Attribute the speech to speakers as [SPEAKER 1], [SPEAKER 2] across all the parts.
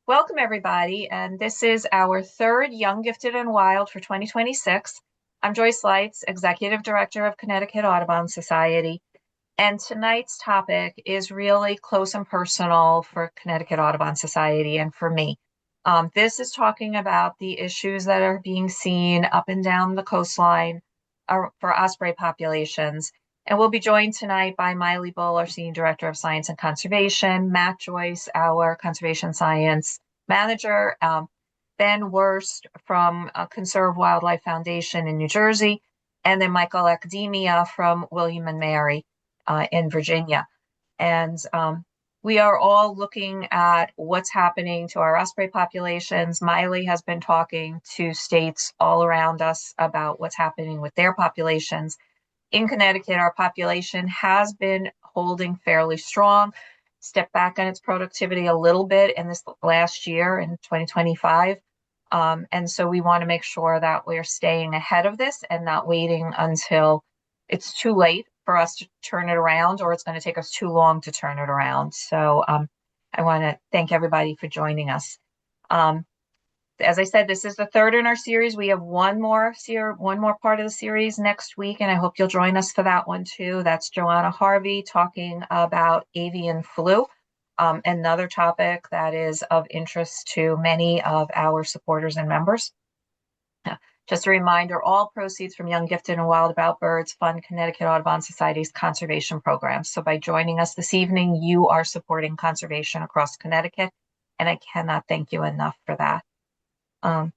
[SPEAKER 1] Welcome, everybody, and this is our third Young, Gifted, and Wild for 2026. I'm Joyce Lights, Executive Director of Connecticut Audubon Society, and tonight's topic is really close and personal for Connecticut Audubon Society and for me. This is talking about the issues that are being seen up and down the coastline for osprey populations. And we'll be joined tonight by Miley Bull, our Senior Director of Science and Conservation, Matt Joyce, our Conservation Science Manager, Ben Wurst from Conserve Wildlife Foundation in New Jersey, and then Michael Academia from William and Mary in Virginia. And we are all looking at what's happening to our osprey populations. Miley has been talking to states all around us about what's happening with their populations. In Connecticut, our population has been holding fairly strong, stepped back on its productivity a little bit in this last year in 2025. And so we want to make sure that we're staying ahead of this and not waiting until it's too late for us to turn it around, or it's going to take us too long to turn it around. So I want to thank everybody for joining us. As I said, this is the third in our series. We have one more part of the series next week, and I hope you'll join us for that one too. That's Joanna Harvey talking about avian flu, another topic that is of interest to many of our supporters and members. Just a reminder, all proceeds from Young, Gifted, and Wild About Birds fund Connecticut Audubon Society's conservation programs. So by joining us this evening, you are supporting conservation across Connecticut, and I cannot thank you enough for that. I'm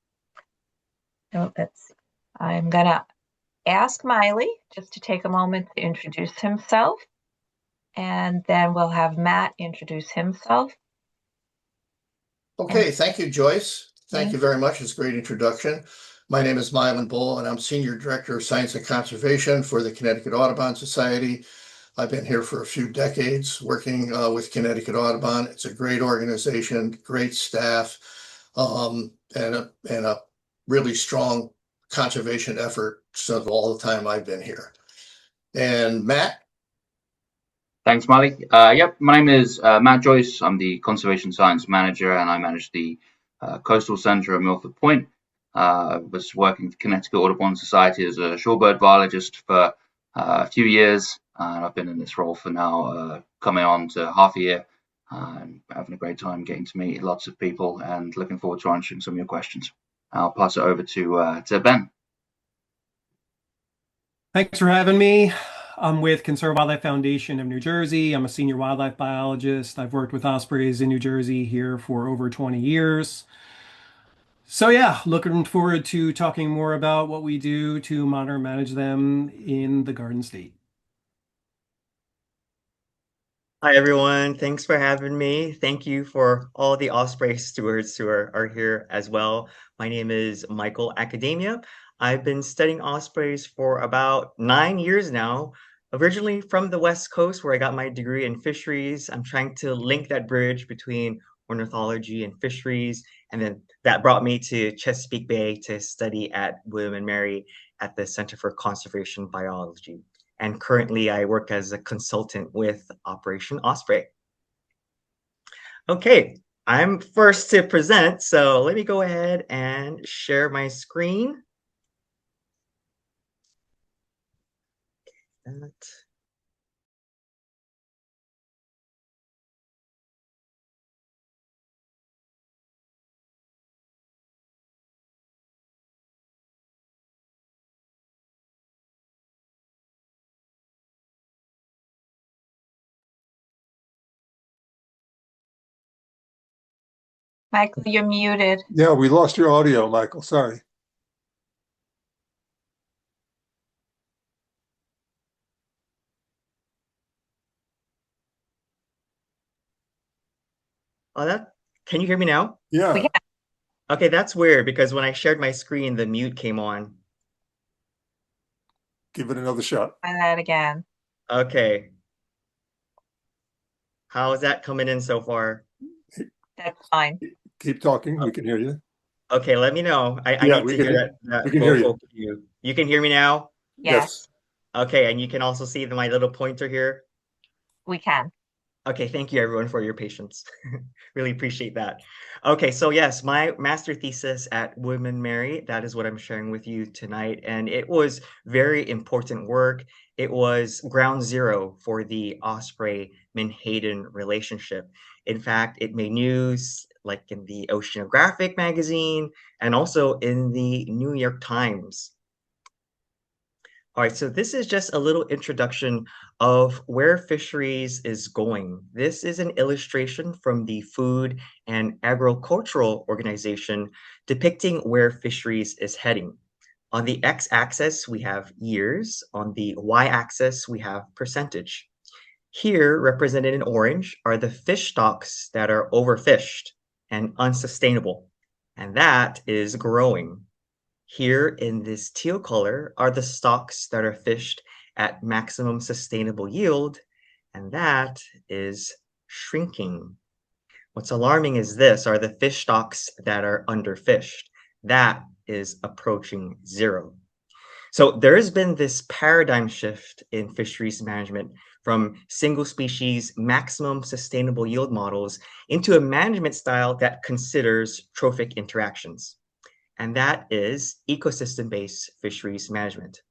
[SPEAKER 1] gonna ask Miley just to take a moment to introduce himself, and then we'll have Matt introduce himself.
[SPEAKER 2] Okay, thank you, Joyce. Thank you very much. It's a great introduction. My name is Milan Bull, and I'm Senior Director of Science and Conservation for the Connecticut Audubon Society. I've been here for a few decades working with Connecticut Audubon. It's a great organization, great staff, and a really strong conservation effort since all the time I've been here. And Matt?
[SPEAKER 3] Thanks, Miley. Yep, my name is Matt Joyce. I'm the Conservation Science Manager, and I manage the Coastal Center at Milford Point. Was working with Connecticut Audubon Society as a shorebird biologist for a few years, and I've been in this role for now coming on to half a year. I'm having a great time getting to meet lots of people and looking forward to answering some of your questions. I'll pass it over to Ben.
[SPEAKER 4] Thanks for having me. I'm with Conserve Wildlife Foundation of New Jersey. I'm a senior wildlife biologist. I've worked with ospreys in New Jersey here for over 20 years. So yeah, looking forward to talking more about what we do to monitor and manage them in the Garden State.
[SPEAKER 5] Hi, everyone. Thanks for having me. Thank you for all the Osprey stewards who are here as well. My name is Michael Academia. I've been studying ospreys for about 9 years now, originally from the West Coast where I got my degree in fisheries. I'm trying to link that bridge between ornithology and fisheries, and then that brought me to Chesapeake Bay to study at William and Mary at the Center for Conservation Biology. And currently I work as a consultant with Operation Osprey. Okay, I'm first to present, so let me go ahead and share my screen. That.
[SPEAKER 1] Michael, you're muted.
[SPEAKER 6] Yeah, we lost your audio, Michael. Sorry.
[SPEAKER 5] Oh, can you hear me now?
[SPEAKER 6] Yeah.
[SPEAKER 5] Okay, that's weird because when I shared my screen, the mute came on.
[SPEAKER 6] Give it another shot.
[SPEAKER 1] Try that again.
[SPEAKER 5] Okay. How is that coming in so far?
[SPEAKER 1] That's fine.
[SPEAKER 6] Keep talking. We can hear you.
[SPEAKER 5] Okay, let me know. I need to hear that.
[SPEAKER 6] We can hear you.
[SPEAKER 5] You can hear me now?
[SPEAKER 1] Yes.
[SPEAKER 5] Okay, and you can also see my little pointer here?
[SPEAKER 1] We can.
[SPEAKER 5] Okay, thank you everyone for your patience. Really appreciate that. Okay, so yes, my master thesis at Woodman Mary, that is what I'm sharing with you tonight. And it was very important work. It was ground zero for the Osprey-Menhaden relationship. In fact, it made news like in the Oceanographic magazine and also in the New York Times. All right, so this is just a little introduction of where fisheries is going. This is an illustration from the Food and Agricultural Organization depicting where fisheries is heading. On the x-axis, we have years. On the y-axis, we have percentage. Here, represented in orange, are the fish stocks that are overfished and unsustainable, and that is growing. Here in this teal color are the stocks that are fished at maximum sustainable yield, and that is shrinking. What's alarming is this are the fish stocks that are underfished. That is approaching zero. So there has been this paradigm shift in fisheries management from single species maximum sustainable yield models into a management style that considers trophic interactions, and that is ecosystem-based fisheries management.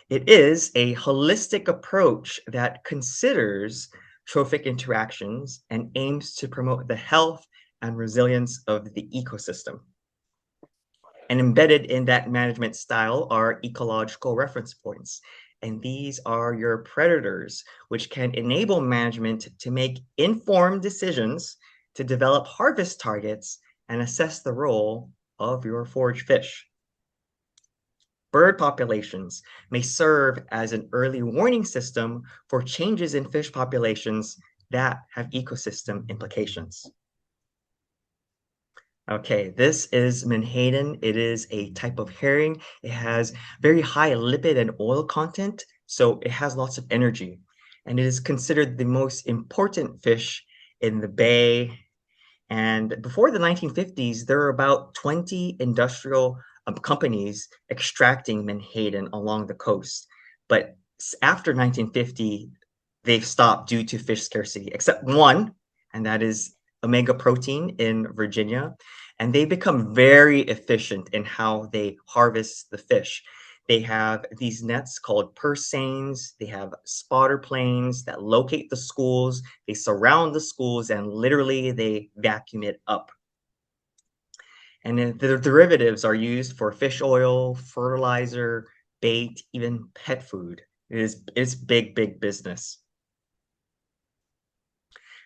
[SPEAKER 5] It is a holistic approach that considers trophic interactions and aims to promote the health and resilience of the ecosystem. And embedded in that management style are ecological reference points. And these are your predators, which can enable management to make informed decisions to develop harvest targets and assess the role of your forage fish. Bird populations may serve as an early warning system for changes in fish populations that have ecosystem implications. Okay, this is menhaden. It is a type of herring. It has very high lipid and oil content, so it has lots of energy. And it is considered the most important fish in the bay. And before the 1950s, there were about 20 industrial companies extracting menhaden along the coast. But after 1950, they've stopped due to fish scarcity, except one, and that is omega protein in Virginia. And they become very efficient in how they harvest the fish. They have these nets called purse seines. They have spotter planes that locate the schools. They surround the schools and literally they vacuum it up. And then the derivatives are used for fish oil, fertilizer, bait, even pet food. It's big, big business.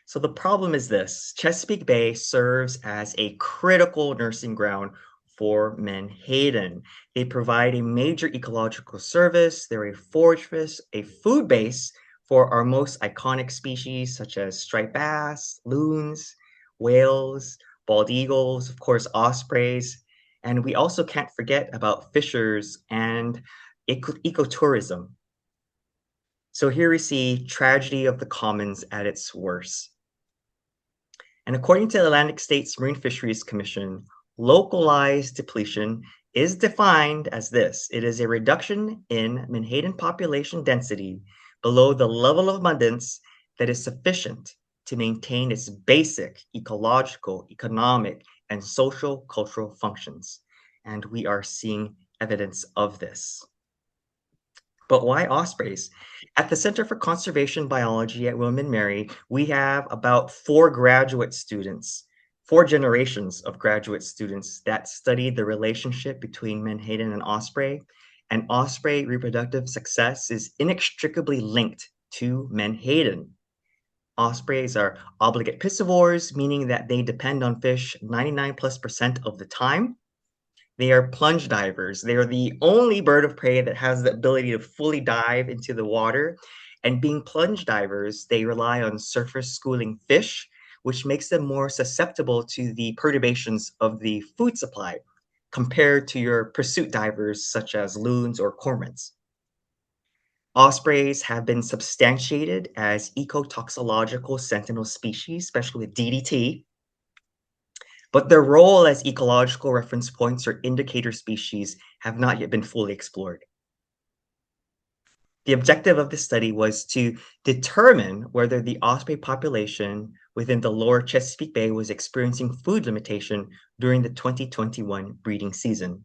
[SPEAKER 5] So the problem is this: Chesapeake Bay serves as a critical nursing ground for menhaden. They provide a major ecological service. They're a forage fish, a food base for our most iconic species such as striped bass, loons, whales, bald eagles, of course, ospreys. And we also can't forget about fishers and ecotourism. So here we see tragedy of the commons at its worst. And according to the Atlantic States Marine Fisheries Commission, localized depletion is defined as this. It is a reduction in menhaden population density below the level of abundance that is sufficient to maintain its basic ecological, economic, and social cultural functions. And we are seeing evidence of this. But why ospreys? At the Center for Conservation Biology at William and Mary, we have about 4 generations of graduate students that study the relationship between menhaden and osprey. And osprey reproductive success is inextricably linked to menhaden. Ospreys are obligate piscivores, meaning that they depend on fish 99+% of the time. They are plunge divers. They are the only bird of prey that has the ability to fully dive into the water. And being plunge divers, they rely on surface schooling fish, which makes them more susceptible to the perturbations of the food supply compared to your pursuit divers such as loons or cormorants. Ospreys have been substantiated as ecotoxicological sentinel species, especially with DDT, but their role as ecological reference points or indicator species have not yet been fully explored. The objective of the study was to determine whether the osprey population within the lower Chesapeake Bay was experiencing food limitation during the 2021 breeding season.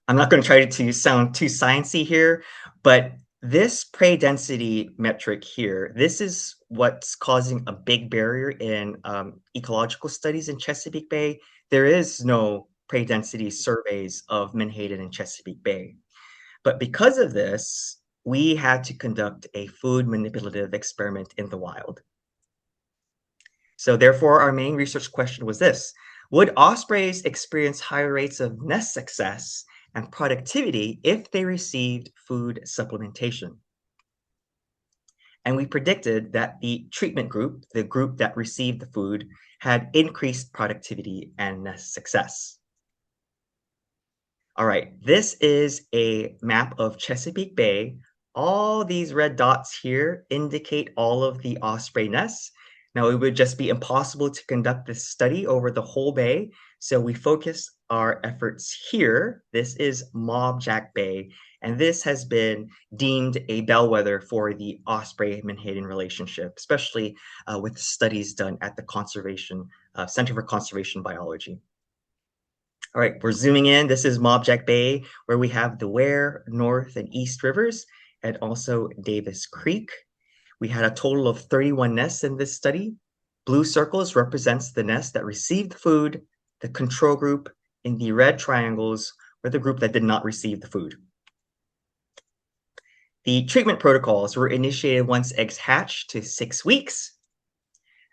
[SPEAKER 5] I'm not going to try to sound too sciencey here, but this prey density metric here, this is what's causing a big barrier in ecological studies in Chesapeake Bay. There is no prey density surveys of menhaden in Chesapeake Bay. But because of this, we had to conduct a food manipulative experiment in the wild. So therefore, our main research question was this: would ospreys experience higher rates of nest success and productivity if they received food supplementation? And we predicted that the treatment group, the group that received the food, had increased productivity and nest success. All right, this is a map of Chesapeake Bay. All these red dots here indicate all of the osprey nests. Now, it would just be impossible to conduct this study over the whole bay, so we focus our efforts here. This is Mobjack Bay, and this has been deemed a bellwether for the osprey-menhaden relationship, especially with studies done at the Center for Conservation Biology. All right, we're zooming in. This is Mobjack Bay, where we have the Ware, North, and East Rivers, and also Davis Creek. We had a total of 31 nests in this study. Blue circles represents the nests that received the food. The control group in the red triangles were the group that did not receive the food. The treatment protocols were initiated once eggs hatched to 6 weeks,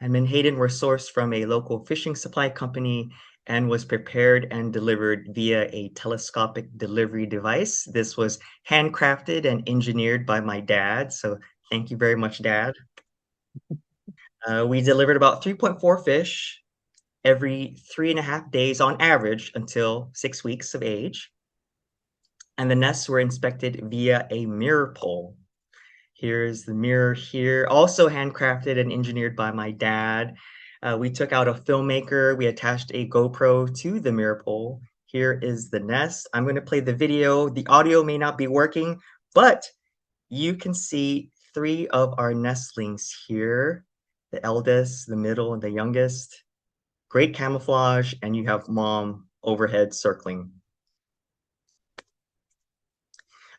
[SPEAKER 5] and menhaden were sourced from a local fishing supply company and was prepared and delivered via a telescopic delivery device. This was handcrafted and engineered by my dad, so thank you very much, Dad. We delivered about 3.4 fish every 3.5 days on average until 6 weeks of age. And the nests were inspected via a mirror pole. Here's the mirror here, also handcrafted and engineered by my dad. We took out a filmmaker, we attached a GoPro to the mirror pole. Here is the nest. I'm going to play the video. The audio may not be working, but you can see 3 of our nestlings here, the eldest, the middle, and the youngest. Great camouflage, and you have mom overhead circling.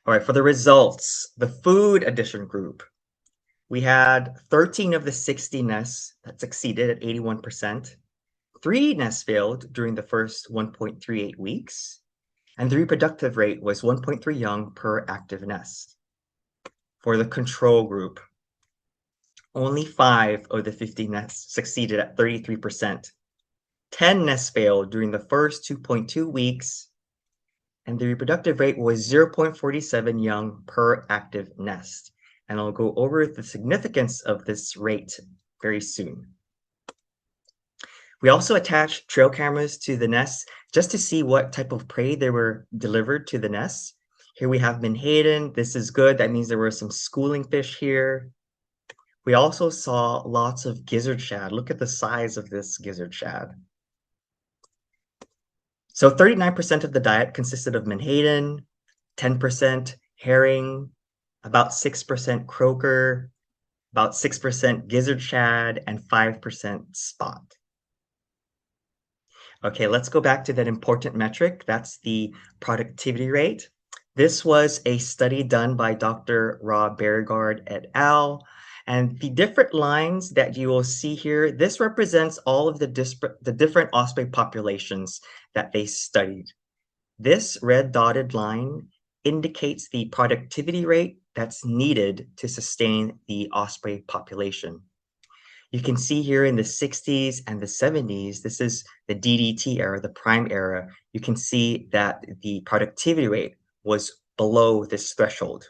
[SPEAKER 5] All right, for the results, the food addition group, we had 13 of the 60 nests that succeeded at 81%. 3 nests failed during the first 1.38 weeks, and the reproductive rate was 1.3 young per active nest. For the control group, only 5 of the 50 nests succeeded at 33%. 10 nests failed during the first 2.2 weeks, and the reproductive rate was 0.47 young per active nest. And I'll go over the significance of this rate very soon. We also attached trail cameras to the nests just to see what type of prey they were delivered to the nests. Here we have menhaden. This is good. That means there were some schooling fish here. We also saw lots of gizzard shad. Look at the size of this gizzard shad. So 39% of the diet consisted of menhaden, 10% herring, about 6% croaker, about 6% gizzard shad, and 5% spot. Okay, let's go back to that important metric. That's the productivity rate. This was a study done by Dr. Rob Beauregard et al. And the different lines that you will see here, this represents all of the different osprey populations that they studied. This red dotted line indicates the productivity rate that's needed to sustain the osprey population. You can see here in the 60s and the 70s, this is the DDT era, the prime era. You can see that the productivity rate was below this threshold.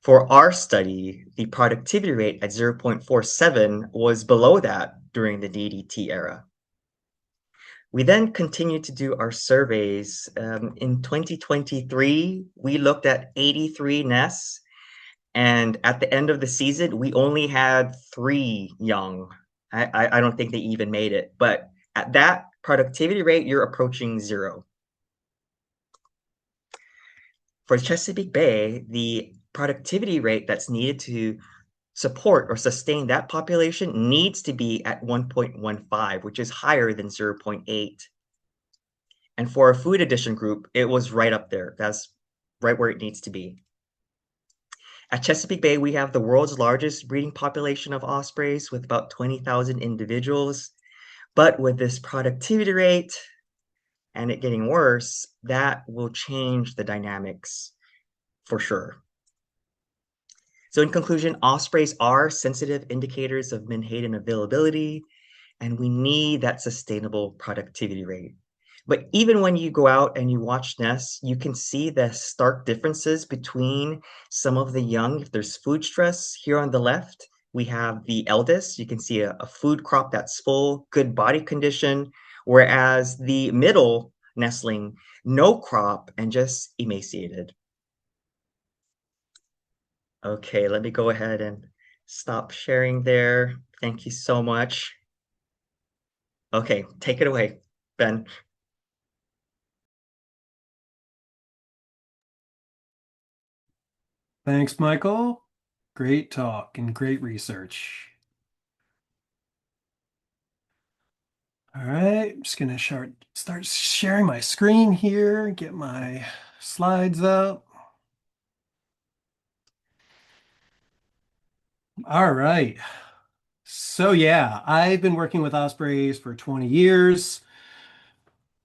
[SPEAKER 5] For our study, the productivity rate at 0.47 was below that during the DDT era. We then continued to do our surveys. In 2023, we looked at 83 nests, and at the end of the season, we only had 3 young. I don't think they even made it, but at that productivity rate, you're approaching 0. For Chesapeake Bay, the productivity rate that's needed to support or sustain that population needs to be at 1.15, which is higher than 0.8. And for a food addition group, it was right up there. That's right where it needs to be. At Chesapeake Bay, we have the world's largest breeding population of ospreys with about 20,000 individuals. But with this productivity rate and it getting worse, that will change the dynamics for sure. So in conclusion, ospreys are sensitive indicators of menhaden availability, and we need that sustainable productivity rate. But even when you go out and you watch nests, you can see the stark differences between some of the young. If there's food stress here on the left, we have the eldest. You can see a food crop that's full, good body condition, whereas the middle nestling, no crop and just emaciated. Okay, let me go ahead and stop sharing there. Thank you so much. Okay, take it away, Ben.
[SPEAKER 4] Thanks, Michael. Great talk and great research. All right, I'm just gonna start sharing my screen here, get my slides up. All right. So yeah, I've been working with ospreys for 20 years.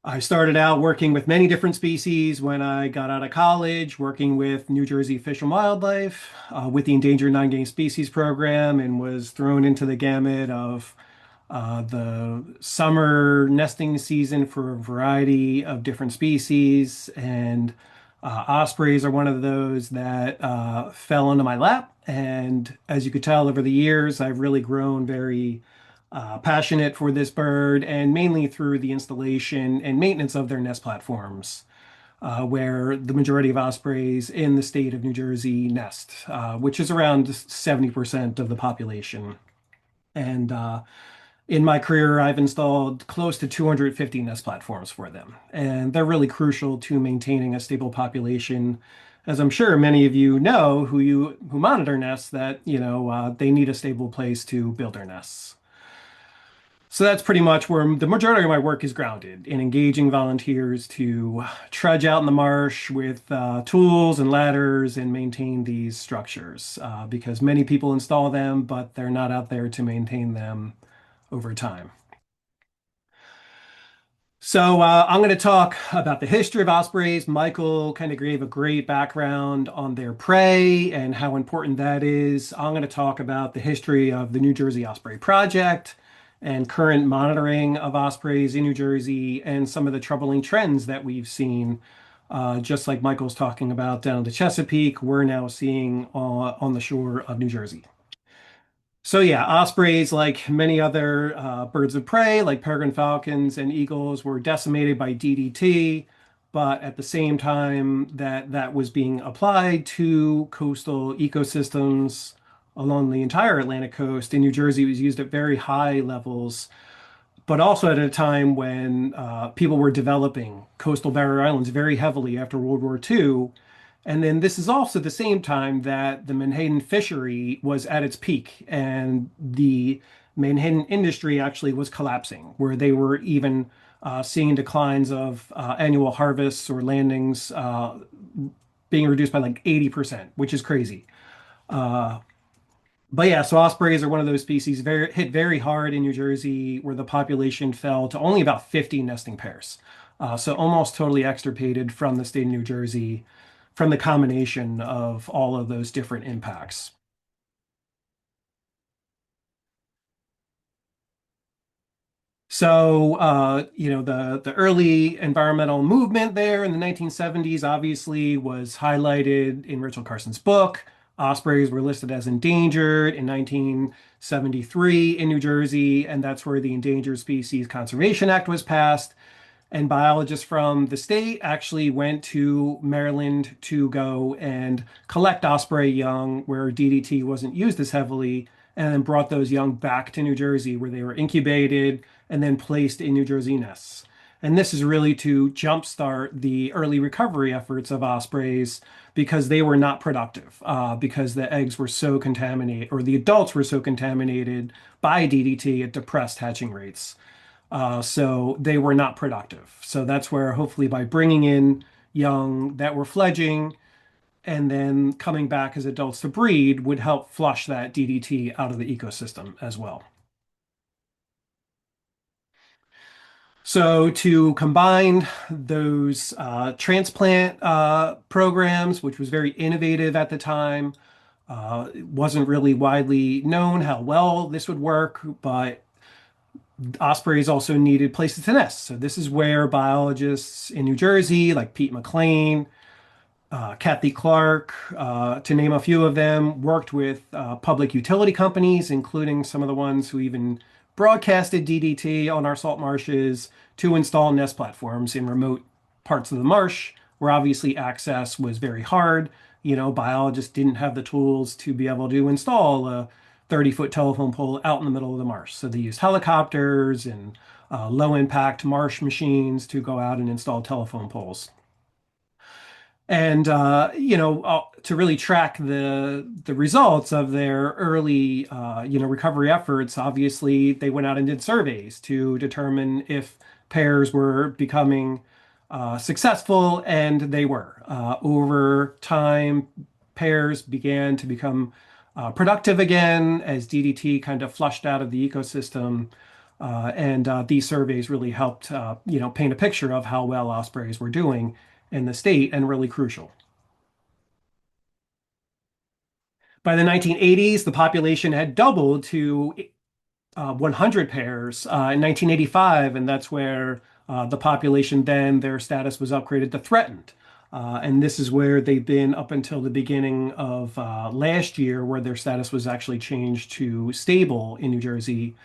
[SPEAKER 4] I started out working with many different species when I got out of college, working with New Jersey Fish and Wildlife with the Endangered Non-Game Species Program, and was thrown into the gamut of the summer nesting season for a variety of different species. And ospreys are one of those that fell into my lap. And as you could tell over the years, I've really grown very passionate for this bird, and mainly through the installation and maintenance of their nest platforms, where the majority of ospreys in the state of New Jersey nest, which is around 70% of the population. And in my career, I've installed close to 250 nest platforms for them, and they're really crucial to maintaining a stable population. As I'm sure many of you know, who monitor nests, that they need a stable place to build their nests. So that's pretty much where the majority of my work is grounded, in engaging volunteers to trudge out in the marsh with tools and ladders and maintain these structures, because many people install them, but they're not out there to maintain them over time. So I'm going to talk about the history of ospreys. Michael kind of gave a great background on their prey and how important that is. I'm going to talk about the history of the New Jersey Osprey Project and current monitoring of ospreys in New Jersey and some of the troubling trends that we've seen. Just like Michael's talking about down the Chesapeake, we're now seeing on the shore of New Jersey. So yeah, ospreys, like many other birds of prey, like peregrine falcons and eagles, were decimated by DDT. But at the same time that was being applied to coastal ecosystems along the entire Atlantic coast, in New Jersey, it was used at very high levels, but also at a time when people were developing coastal barrier islands very heavily after World War II. And then this is also the same time that the menhaden fishery was at its peak, and the menhaden industry actually was collapsing, where they were even seeing declines of annual harvests or landings being reduced by like 80%, which is crazy. But yeah, so ospreys are one of those species hit very hard in New Jersey, where the population fell to only about 50 nesting pairs. So almost totally extirpated from the state of New Jersey from the combination of all of those different impacts. So, the early environmental movement there in the 1970s obviously was highlighted in Rachel Carson's book. Ospreys were listed as endangered in 1973 in New Jersey, and that's where the Endangered Species Conservation Act was passed. And biologists from the state actually went to Maryland to go and collect osprey young where DDT wasn't used as heavily, and then brought those young back to New Jersey, where they were incubated and then placed in New Jersey nests. And this is really to jumpstart the early recovery efforts of ospreys because they were not productive, because the eggs were so contaminated, or the adults were so contaminated by DDT at depressed hatching rates. So they were not productive. So that's where hopefully by bringing in young that were fledging and then coming back as adults to breed would help flush that DDT out of the ecosystem as well. So to combine those transplant programs, which was very innovative at the time, it wasn't really widely known how well this would work, but ospreys also needed places to nest. So this is where biologists in New Jersey, like Pete McLean, Kathy Clark, to name a few of them, worked with public utility companies, including some of the ones who even broadcasted DDT on our salt marshes to install nest platforms in remote parts of the marsh where obviously access was very hard. Biologists didn't have the tools to be able to install a 30-foot telephone pole out in the middle of the marsh. So they used helicopters and low impact marsh machines to go out and install telephone poles. And to really track the results of their early recovery efforts, obviously they went out and did surveys to determine if pairs were becoming successful, and they were. Over time, pairs began to become productive again as DDT kind of flushed out of the ecosystem. And these surveys really helped paint a picture of how well ospreys were doing in the state, and really crucial. By the 1980s, the population had doubled to 100 pairs in 1985, and that's where the population then, their status was upgraded to threatened. And this is where they've been up until the beginning of last year, where their status was actually changed to stable in New Jersey.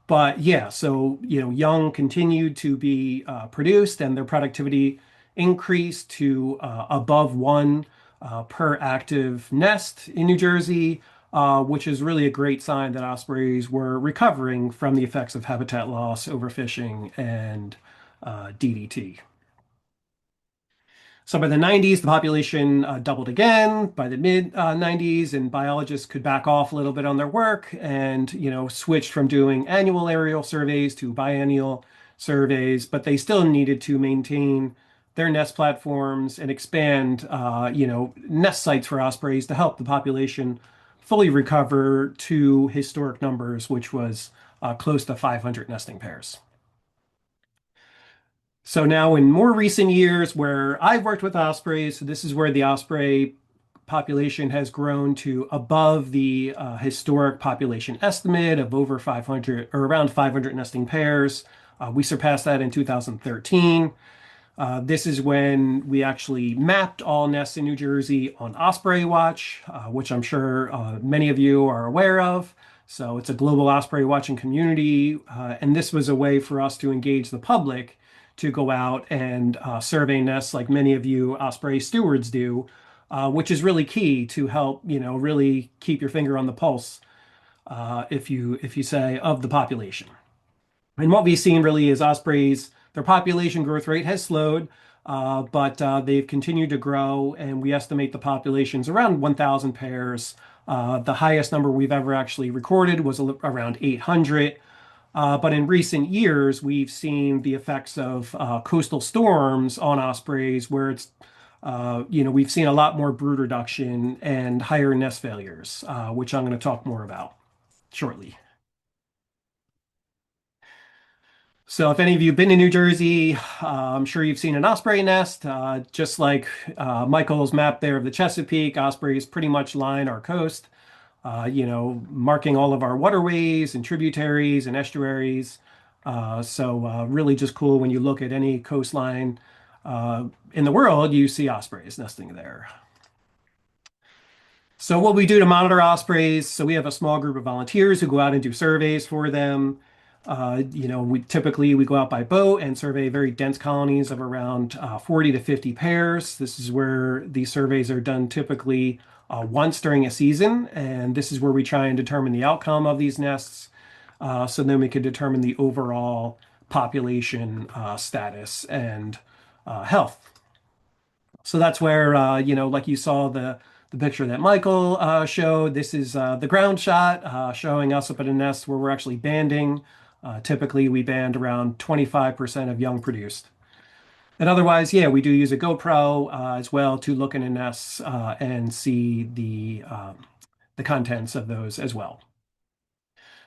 [SPEAKER 4] But yeah, so young continued to be produced, and their productivity increased to above one per active nest in New Jersey, which is really a great sign that ospreys were recovering from the effects of habitat loss, overfishing, and DDT. So by the 90s, the population doubled again. By the mid 90s, and biologists could back off a little bit on their work and switched from doing annual aerial surveys to biennial surveys, but they still needed to maintain their nest platforms and expand nest sites for ospreys to help the population fully recover to historic numbers, which was close to 500 nesting pairs. So now in more recent years where I've worked with ospreys, so this is where the osprey population has grown to above the historic population estimate of over 500 or around 500 nesting pairs. We surpassed that in 2013. This is when we actually mapped all nests in New Jersey on Osprey Watch, which I'm sure many of you are aware of. So it's a global osprey watching community, and this was a way for us to engage the public to go out and survey nests like many of you osprey stewards do, which is really key to help, really keep your finger on the pulse, if you say, of the population. And what we've seen really is ospreys, their population growth rate has slowed, but they've continued to grow, and we estimate the population's around 1,000 pairs. The highest number we've ever actually recorded was around 800. But in recent years, we've seen the effects of coastal storms on ospreys, where it's, we've seen a lot more brood reduction and higher nest failures, which I'm going to talk more about shortly. So if any of you have been to New Jersey, I'm sure you've seen an osprey nest, just like Michael's map there of the Chesapeake. Ospreys pretty much line our coast. Marking all of our waterways and tributaries and estuaries. So really just cool when you look at any coastline in the world, you see ospreys nesting there. So what we do to monitor ospreys, so we have a small group of volunteers who go out and do surveys for them. We typically go out by boat and survey very dense colonies of around 40 to 50 pairs. This is where these surveys are done typically once during a season, and this is where we try and determine the outcome of these nests, so then we could determine the overall population status and health. So that's where, like you saw the picture that Michael showed. This is the ground shot showing us up at a nest where we're actually banding. Typically, we band around 25% of young produced. And otherwise, yeah, we do use a GoPro as well to look in the nests and see the contents of those as well.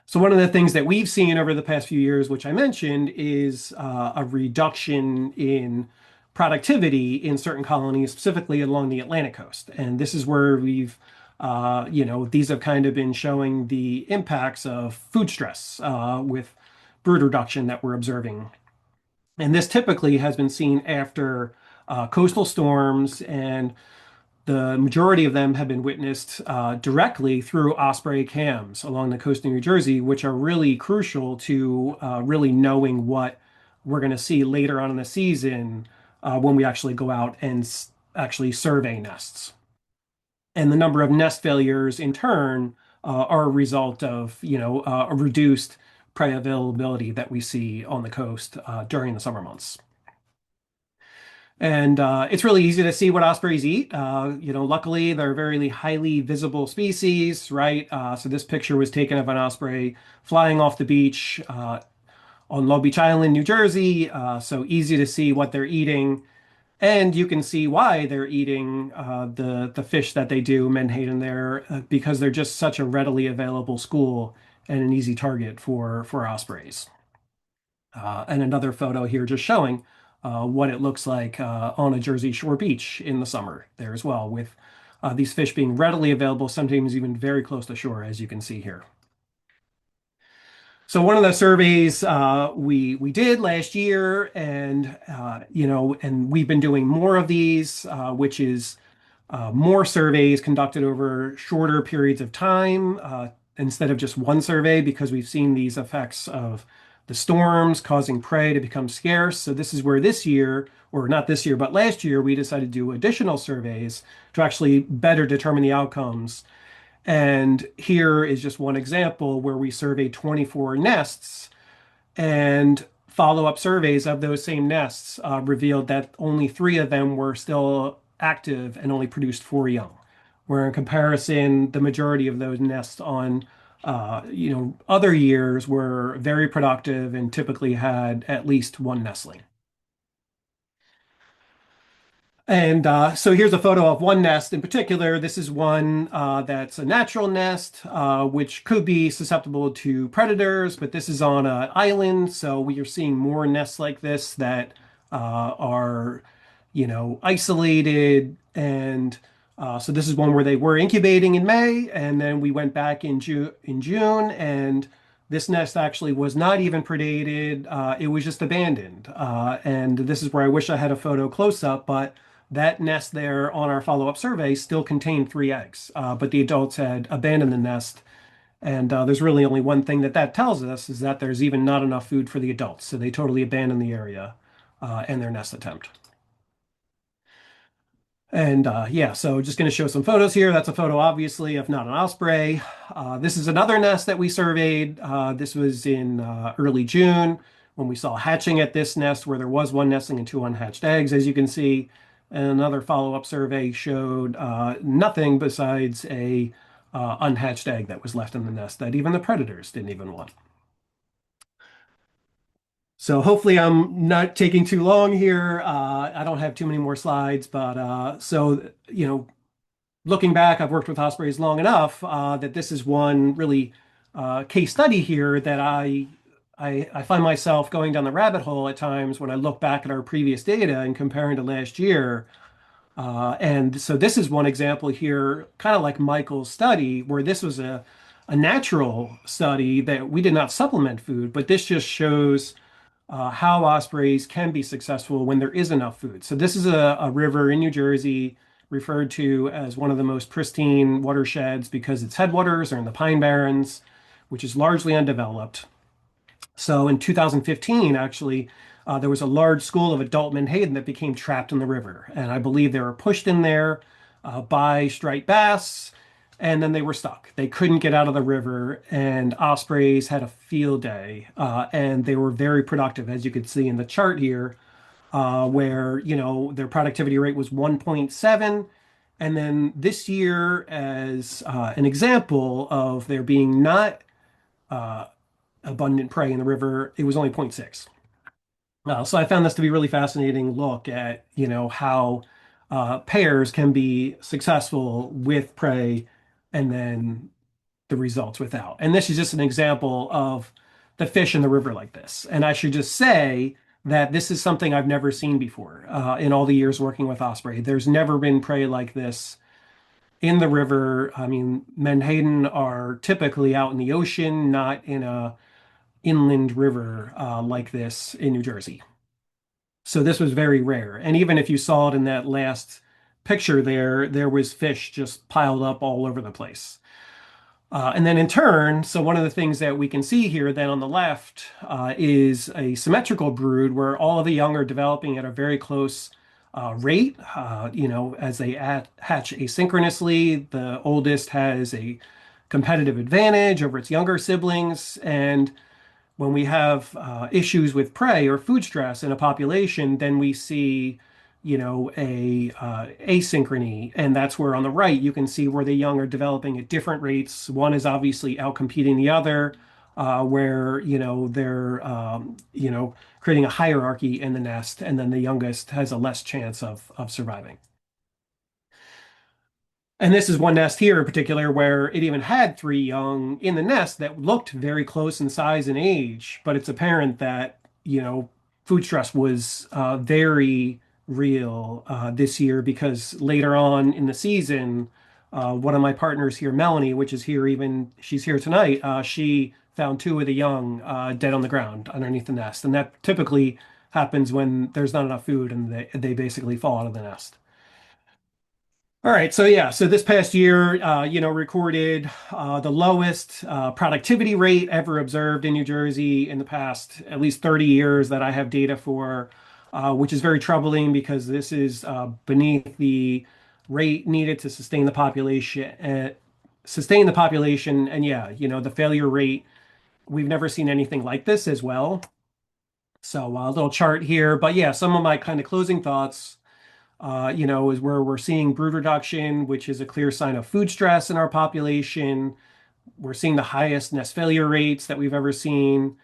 [SPEAKER 4] So one of the things that we've seen over the past few years, which I mentioned, is a reduction in productivity in certain colonies, specifically along the Atlantic coast. And this is where we've, these have kind of been showing the impacts of food stress with brood reduction that we're observing. And this typically has been seen after coastal storms, and the majority of them have been witnessed directly through Osprey cams along the coast of New Jersey, which are really crucial to really knowing what we're going to see later on in the season when we actually go out and actually survey nests. And the number of nest failures in turn are a result of, a reduced prey availability that we see on the coast during the summer months. And it's really easy to see what ospreys eat. Luckily, they're very highly visible species, right? So this picture was taken of an osprey flying off the beach on Long Beach Island, New Jersey. So easy to see what they're eating. And you can see why they're eating the fish that they do, menhaden there, because they're just such a readily available school and an easy target for ospreys. And another photo here just showing what it looks like on a Jersey Shore beach in the summer there as well, with these fish being readily available, sometimes even very close to shore, as you can see here. So one of the surveys we did last year, and and we've been doing more of these, which is more surveys conducted over shorter periods of time instead of just one survey, because we've seen these effects of the storms causing prey to become scarce. So this is where this year, or not this year, but last year, we decided to do additional surveys to actually better determine the outcomes. And here is just one example where we surveyed 24 nests, and follow-up surveys of those same nests revealed that only 3 of them were still active and only produced 4 young. Where in comparison, the majority of those nests on other years were very productive and typically had at least 1 nestling. And so here's a photo of one nest in particular. This is one that's a natural nest, which could be susceptible to predators, but this is on an island. So we are seeing more nests like this that are, isolated. And so this is one where they were incubating in May, and then we went back in June, and this nest actually was not even predated. It was just abandoned. And this is where I wish I had a photo close up, but that nest there on our follow-up survey still contained 3 eggs, but the adults had abandoned the nest. And there's really only one thing that tells us, is that there's even not enough food for the adults. So they totally abandoned the area and their nest attempt. And so just going to show some photos here. That's a photo, obviously, of not an osprey. This is another nest that we surveyed. This was in early June when we saw hatching at this nest, where there was 1 nestling and 2 unhatched eggs, as you can see. And another follow-up survey showed nothing besides a unhatched egg that was left in the nest that even the predators didn't even want. So hopefully I'm not taking too long here. I don't have too many more slides, but looking back, I've worked with ospreys long enough that this is one really case study here that I find myself going down the rabbit hole at times when I look back at our previous data and comparing to last year. And so this is one example here, kind of like Michael's study, where this was a natural study that we did not supplement food, but this just shows how ospreys can be successful when there is enough food. So this is a river in New Jersey referred to as one of the most pristine watersheds because its headwaters are in the Pine Barrens, which is largely undeveloped. So in 2015, actually, there was a large school of adult menhaden that became trapped in the river. And I believe they were pushed in there by striped bass. and then they were stuck. They couldn't get out of the river, and ospreys had a field day, and they were very productive, as you could see in the chart here, where their productivity rate was 1.7. And then this year, as an example of there being not uh, abundant prey in the river, it was only 0.6. So I found this to be a really fascinating look at, how pairs can be successful with prey and then the results without. And this is just an example of the fish in the river like this. And I should just say that this is something I've never seen before in all the years working with Osprey. There's never been prey like this in the river. I mean, menhaden are typically out in the ocean, not in a inland river like this in New Jersey. So this was very rare. And even if you saw it in that last picture there was fish just piled up all over the place. And then in turn, so one of the things that we can see here then on the left is a symmetrical brood where all of the young are developing at a very close rate. As they hatch asynchronously, the oldest has a competitive advantage over its younger siblings. And when we have issues with prey or food stress in a population, then we see, a asynchrony, and that's where on the right you can see where the young are developing at different rates. One is obviously outcompeting the other, where they're creating a hierarchy in the nest, and then the youngest has a less chance of surviving. And this is one nest here in particular where it even had three young in the nest that looked very close in size and age, but it's apparent that, food stress was very real this year because later on in the season, one of my partners here, Melanie, which is here even, she's here tonight, she found two of the young dead on the ground underneath the nest. And that typically happens when there's not enough food and they basically fall out of the nest. All right, so yeah, so this past year, recorded the lowest productivity rate ever observed in New Jersey in the past at least 30 years that I have data for, which is very troubling because this is beneath the rate needed to sustain the population. And yeah, the failure rate, we've never seen anything like this as well. So a little chart here, but yeah, some of my kind of closing thoughts is where we're seeing brood reduction, which is a clear sign of food stress in our population. We're seeing the highest nest failure rates that we've ever seen.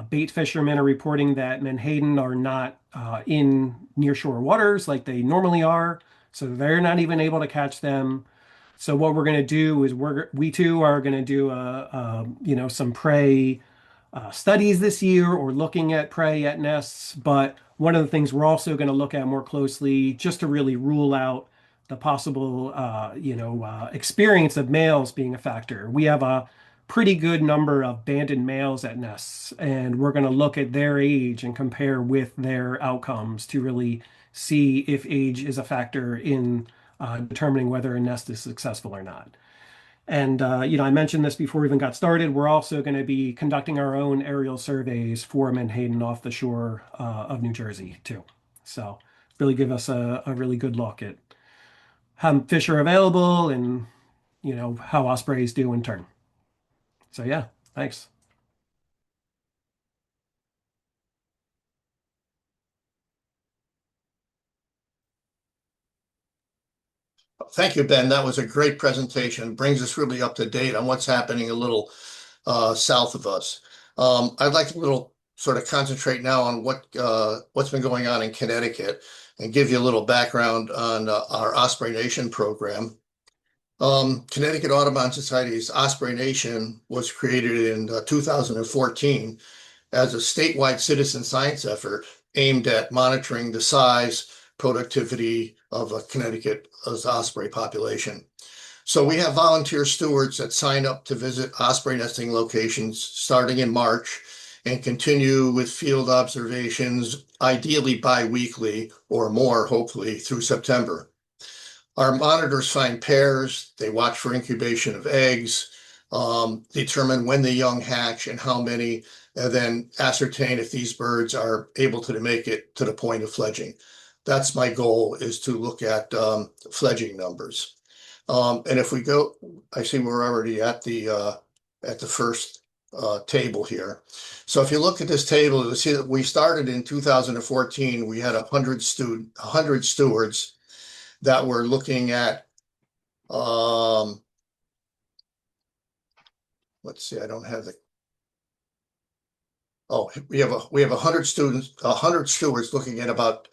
[SPEAKER 4] Bait fishermen are reporting that menhaden are not in nearshore waters like they normally are, so they're not even able to catch them. So what we're going to do is we too are going to do some prey studies this year or looking at prey at nests. But one of the things we're also going to look at more closely just to really rule out the possible, experience of males being a factor. We have a pretty good number of banded males at nests, and we're going to look at their age and compare with their outcomes to really see if age is a factor in determining whether a nest is successful or not. And, I mentioned this before we even got started. We're also going to be conducting our own aerial surveys for menhaden off the shore of New Jersey, too. So really give us a really good look at how fish are available and, how ospreys do in turn. So, yeah, thanks.
[SPEAKER 2] Thank you, Ben. That was a great presentation. Brings us really up to date on what's happening a little south of us. I'd like a little sort of concentrate now on what's been going on in Connecticut and give you a little background on our Osprey Nation program. Connecticut Audubon Society's Osprey Nation was created in 2014 as a statewide citizen science effort aimed at monitoring the size, productivity of a Connecticut's osprey population. So we have volunteer stewards that sign up to visit osprey nesting locations starting in March and continue with field observations, ideally bi-weekly or more, hopefully through September. Our monitors find pairs, they watch for incubation of eggs, determine when the young hatch and how many, and then ascertain if these birds are able to make it to the point of fledging. That's my goal, is to look at fledging numbers. And if we go, I see we're already at the first table here. So if you look at this table, you'll see that we started in 2014. We had 100 stewards that were looking at. Let's see, I don't have the. Oh, we have 100 stewards looking at about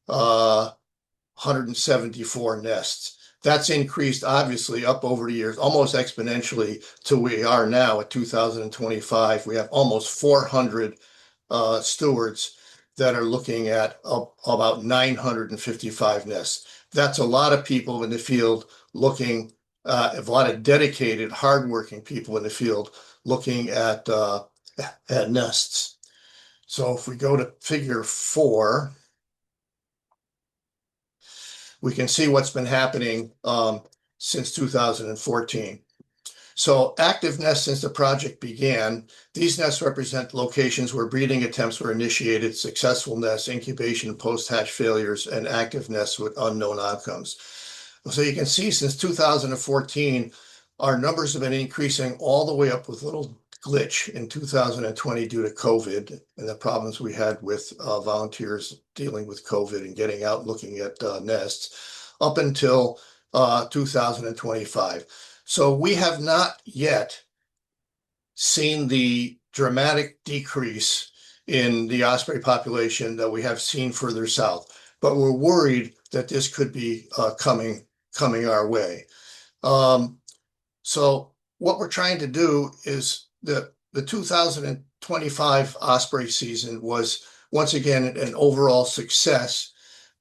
[SPEAKER 2] 174 nests. That's increased obviously up over the years, almost exponentially to we are now at 2025. We have almost 400 stewards that are looking at about 955 nests. That's a lot of people in the field looking, a lot of dedicated, hardworking people in the field looking at nests. So if we go to figure 4, we can see what's been happening since 2014. So active nests since the project began, these nests represent locations where breeding attempts were initiated, successful nests, incubation, post-hatch failures, and active nests with unknown outcomes. So you can see since 2014, our numbers have been increasing all the way up with a little glitch in 2020 due to COVID and the problems we had with volunteers dealing with COVID and getting out looking at nests up until 2025. So we have not yet seen the dramatic decrease in the osprey population that we have seen further south, but we're worried that this could be coming our way. So what we're trying to do is the 2025 osprey season was once again an overall success.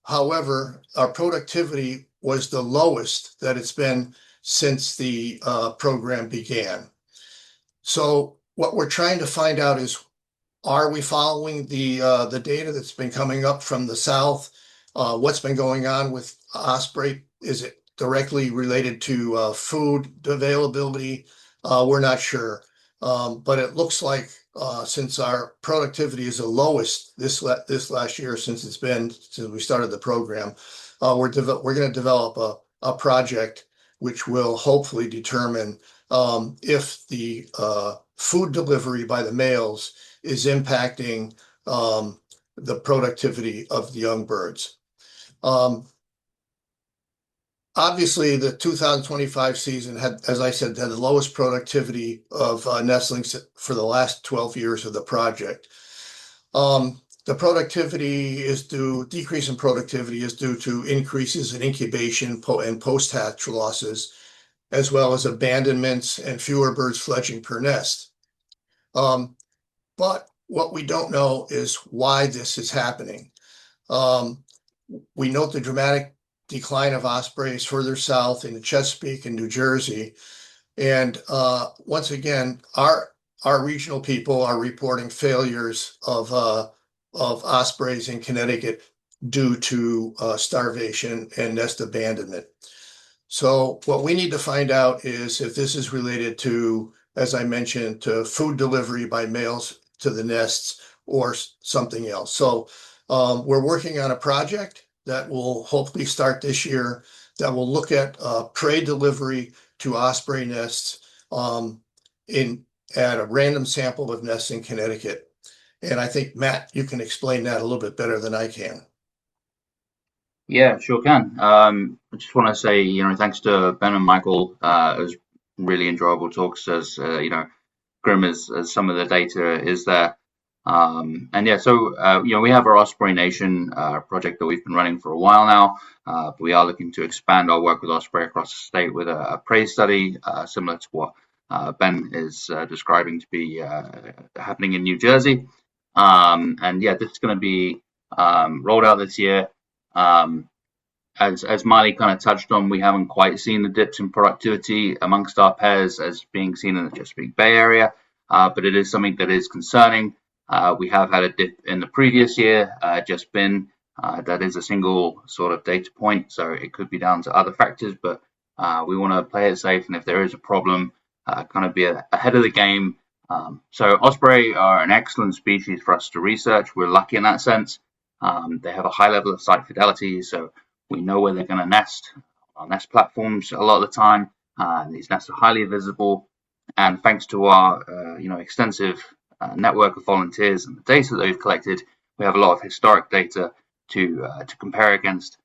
[SPEAKER 2] However, our productivity was the lowest that it's been since the program began. So what we're trying to find out is, are we following the data that's been coming up from the south? What's been going on with osprey? Is it directly related to food availability? We're not sure. But it looks like since our productivity is the lowest this last year since we started the program, we're going to develop a project which will hopefully determine if the food delivery by the males is impacting the productivity of the young birds. Obviously, the 2025 season had, as I said, had the lowest productivity of nestlings for the last 12 years of the project. The decrease in productivity is due to increases in incubation and post-hatch losses, as well as abandonments and fewer birds fledging per nest. But what we don't know is why this is happening. We note the dramatic decline of ospreys further south in the Chesapeake and New Jersey. And once again, our regional people are reporting failures of ospreys in Connecticut due to starvation and nest abandonment. So what we need to find out is if this is related to, as I mentioned, to food delivery by males to the nests or something else. So we're working on a project that will hopefully start this year that will look at prey delivery to osprey nests at a random sample of nests in Connecticut. And I think, Matt, you can explain that a little bit better than I can.
[SPEAKER 3] Yeah, sure can. I just want to say, thanks to Ben and Michael. It was really enjoyable talks as, grim as some of the data is there. And yeah, so, we have our Osprey Nation project that we've been running for a while now. But we are looking to expand our work with Osprey across the state with a prey study, similar to what Ben is describing to be happening in New Jersey. And yeah, this is going to be rolled out this year. As Miley kind of touched on, we haven't quite seen the dips in productivity amongst our pairs as being seen in the Chesapeake Bay area, but it is something that is concerning. We have had a dip in the previous year, that is a single sort of data point, so it could be down to other factors, but we want to play it safe, and if there is a problem, kind of be ahead of the game. So Osprey are an excellent species for us to research. We're lucky in that sense. They have a high level of site fidelity, so we know where they're going to nest nest platforms a lot of the time. These nests are highly visible, and thanks to our extensive network of volunteers and the data that we've collected, we have a lot of historic data to compare against,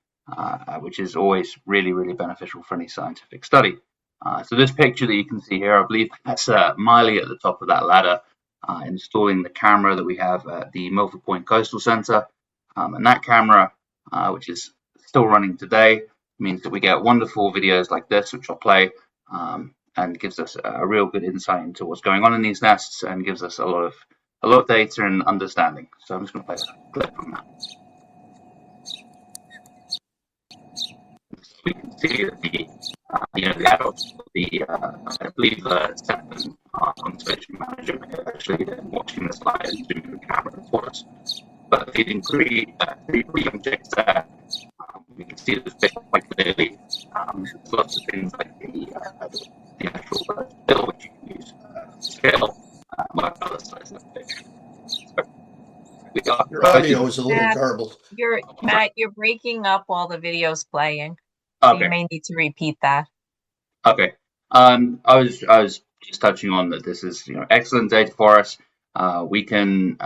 [SPEAKER 3] which is always really, really beneficial for any scientific study. So this picture that you can see here, I believe that's Miley at the top of that ladder, installing the camera that we have at the Milford Point Coastal Centre. And that camera, which is still running today, means that we get wonderful videos like this, which I'll play, and gives us a real good insight into what's going on in these nests, and gives us a lot of data and understanding. So I'm just going to play a clip from that. We can see that the adults, I believe the second conservation manager actually watching the slide and doing the camera for us. But feeding three young chicks there, we can see the fish quite clearly. There's lots of things like the actual bill, which you can use scale, among other sizes of fish. So
[SPEAKER 2] Your audio is a little garbled.
[SPEAKER 1] Matt, you're breaking up while the video's playing. So you may need to repeat that.
[SPEAKER 3] Okay. I was just touching on that this is excellent data for us. We can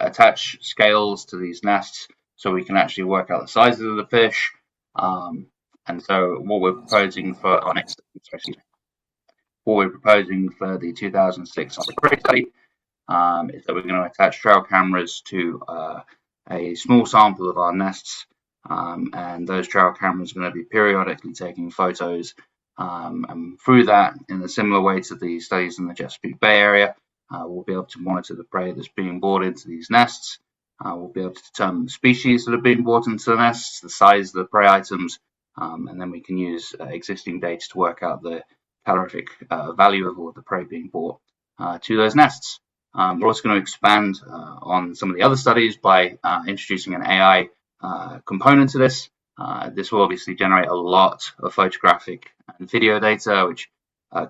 [SPEAKER 3] attach scales to these nests so we can actually work out the sizes of the fish. And so what we're proposing for our next the 2006 Osprey study is that we're going to attach trail cameras to a small sample of our nests, and those trail cameras are going to be periodically taking photos. And through that, in a similar way to the studies in the Chesapeake Bay area, we'll be able to monitor the prey that's being brought into these nests. We'll be able to determine the species that are being brought into the nests, the size of the prey items, and then we can use existing data to work out the calorific value of all of the prey being brought to those nests. We're also going to expand on some of the other studies by introducing an AI component to this. This will obviously generate a lot of photographic and video data, which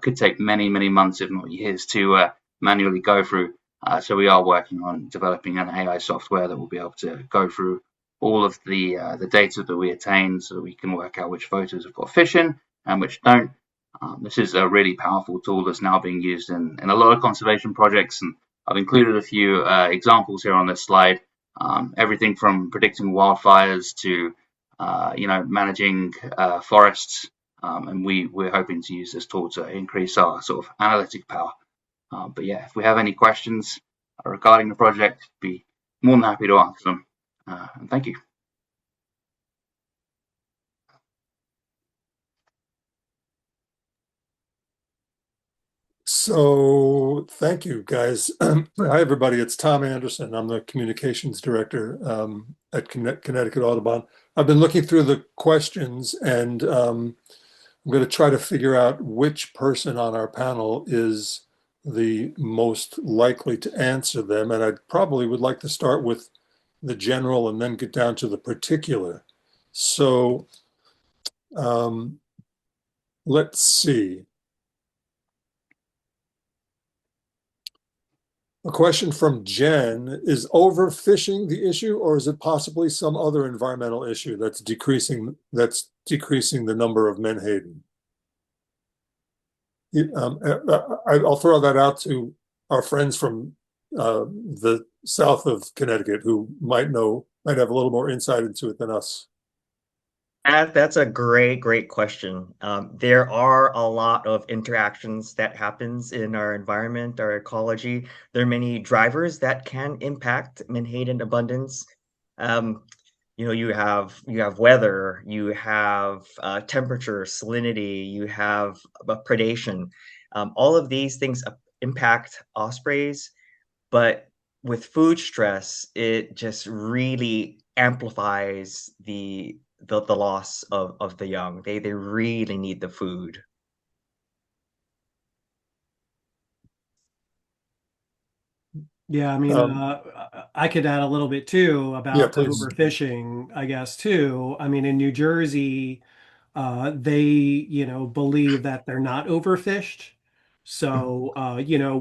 [SPEAKER 3] could take many, many months, if not years, to manually go through. So we are working on developing an AI software that will be able to go through all of the data that we attain, so that we can work out which photos have got fish in and which don't. This is a really powerful tool that's now being used in a lot of conservation projects, and I've included a few examples here on this slide. Everything from predicting wildfires to managing forests, and we're hoping to use this tool to increase our sort of analytic power. But yeah, if we have any questions regarding the project, be more than happy to answer them. And thank you.
[SPEAKER 6] So thank you, guys. Hi, everybody. It's Tom Anderson. I'm the communications director at Connecticut Audubon. I've been looking through the questions, and I'm going to try to figure out which person on our panel is the most likely to answer them. And I probably would like to start with the general and then get down to the particular. So let's see. A question from Jen: is overfishing the issue, or is it possibly some other environmental issue that's decreasing the number of menhaden? I'll throw that out to our friends from the south of Connecticut, who might have a little more insight into it than us.
[SPEAKER 5] That's a great question. There are a lot of interactions that happens in our environment, our ecology. There are many drivers that can impact menhaden abundance. You have weather, you have temperature, salinity, you have predation. All of these things impact ospreys, but with food stress, it just really amplifies the loss of the young. They really need the food.
[SPEAKER 4] Yeah, I mean, I could add a little bit too about the overfishing, I guess, too. I mean, in New Jersey, they, believe that they're not overfished. So,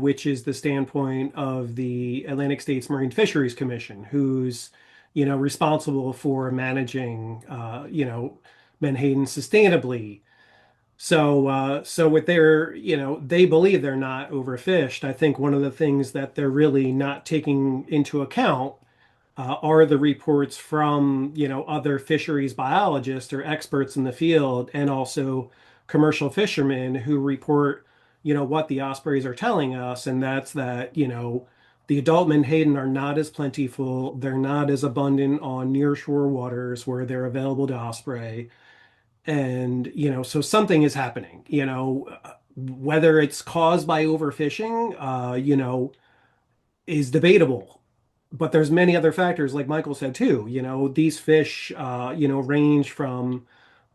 [SPEAKER 4] which is the standpoint of the Atlantic States Marine Fisheries Commission, who's, responsible for managing, menhaden sustainably. So with their, they believe they're not overfished. I think one of the things that they're really not taking into account are the reports from, other fisheries biologists or experts in the field, and also commercial fishermen who report, what the ospreys are telling us, and that's that, the adult menhaden are not as plentiful. They're not as abundant on nearshore waters where they're available to osprey. And, so something is happening, whether it's caused by overfishing, is debatable. But there's many other factors, like Michael said too. These fish, range from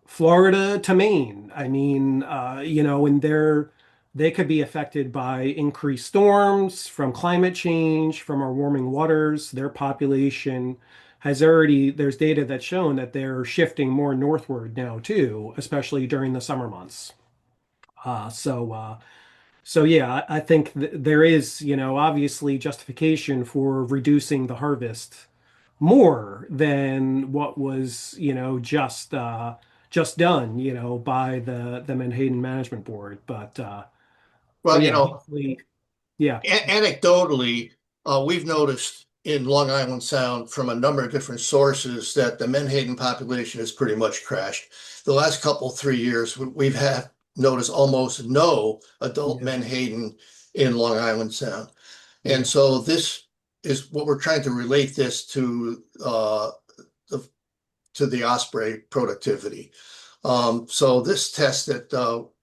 [SPEAKER 4] Florida to Maine. I mean, and they could be affected by increased storms, from climate change, from our warming waters. Their population there's data that's shown that they're shifting more northward now too, especially during the summer months. Uh, so, uh, so yeah, I think there is, obviously justification for reducing the harvest more than what was, just done, by the Menhaden Management Board. But
[SPEAKER 2] Well,
[SPEAKER 4] yeah, hopefully, yeah,
[SPEAKER 2] anecdotally, we've noticed in Long Island Sound from a number of different sources that the menhaden population has pretty much crashed. The last couple, 3 years, we've had noticed almost no adult
[SPEAKER 4] yeah,
[SPEAKER 2] menhaden in Long Island Sound. And
[SPEAKER 4] yeah,
[SPEAKER 2] so this is what we're trying to relate this the, to the osprey productivity. So this test that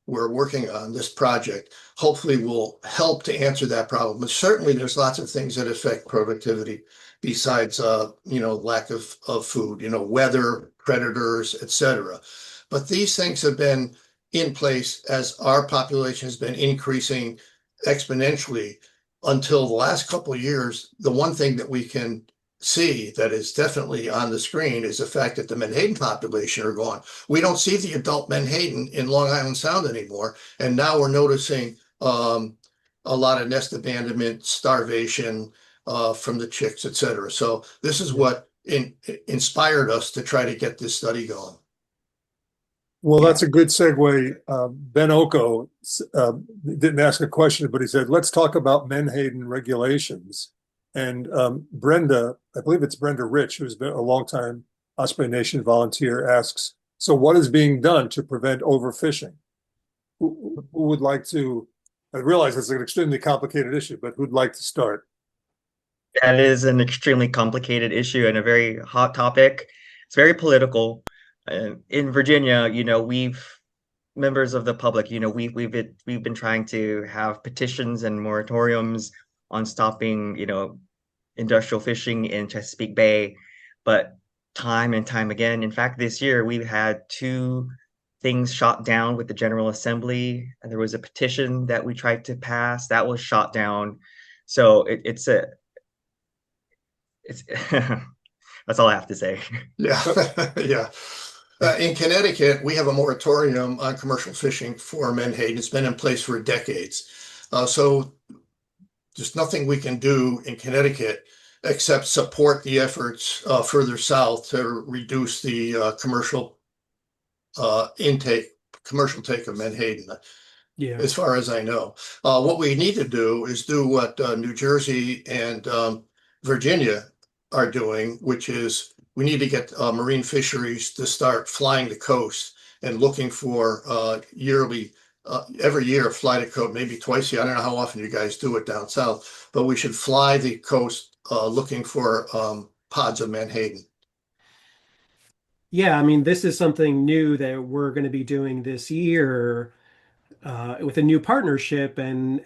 [SPEAKER 2] we're working on, this project, hopefully will help to answer that problem. But certainly there's lots of things that affect productivity besides, lack of food, weather, predators, etc. But these things have been in place as our population has been increasing exponentially until the last couple of years. The one thing that we can see that is definitely on the screen is the fact that the menhaden population are gone. We don't see the adult menhaden in Long Island Sound anymore, and now we're noticing a lot of nest abandonment, starvation from the chicks, etc. So this is
[SPEAKER 4] yeah.
[SPEAKER 2] what inspired us to try to get this study going.
[SPEAKER 6] Well,
[SPEAKER 4] Yeah.
[SPEAKER 6] that's a good segue. Ben Oko didn't ask a question, but he said, let's talk about menhaden regulations. And Brenda, I believe it's Brenda Rich, who's been a longtime Osprey Nation volunteer, asks, so what is being done to prevent overfishing? Who would like to, I realize it's an extremely complicated issue, but who'd like to start?
[SPEAKER 5] That is an extremely complicated issue and a very hot topic. It's very political. In Virginia, we've members of the public, we've been trying to have petitions and moratoriums on stopping, industrial fishing in Chesapeake Bay, but time and time again, in fact, this year we've had two things shot down with the General Assembly, and there was a petition that we tried to pass that was shot down. So it's that's all I have to say.
[SPEAKER 2] Yeah, yeah. In Connecticut, we have a moratorium on commercial fishing for menhaden. It's been in place for decades. So there's nothing we can do in Connecticut except support the efforts further south to reduce the commercial take of menhaden,
[SPEAKER 4] Yeah.
[SPEAKER 2] as far as I know. What we need to do is do what New Jersey and Virginia are doing, which is we need to get marine fisheries to start flying the coast and looking for every year fly the coast, maybe twice a year. I don't know how often you guys do it down south, but we should fly the coast looking for pods of menhaden.
[SPEAKER 4] Yeah, I mean, this is something new that we're going to be doing this year, with a new partnership, and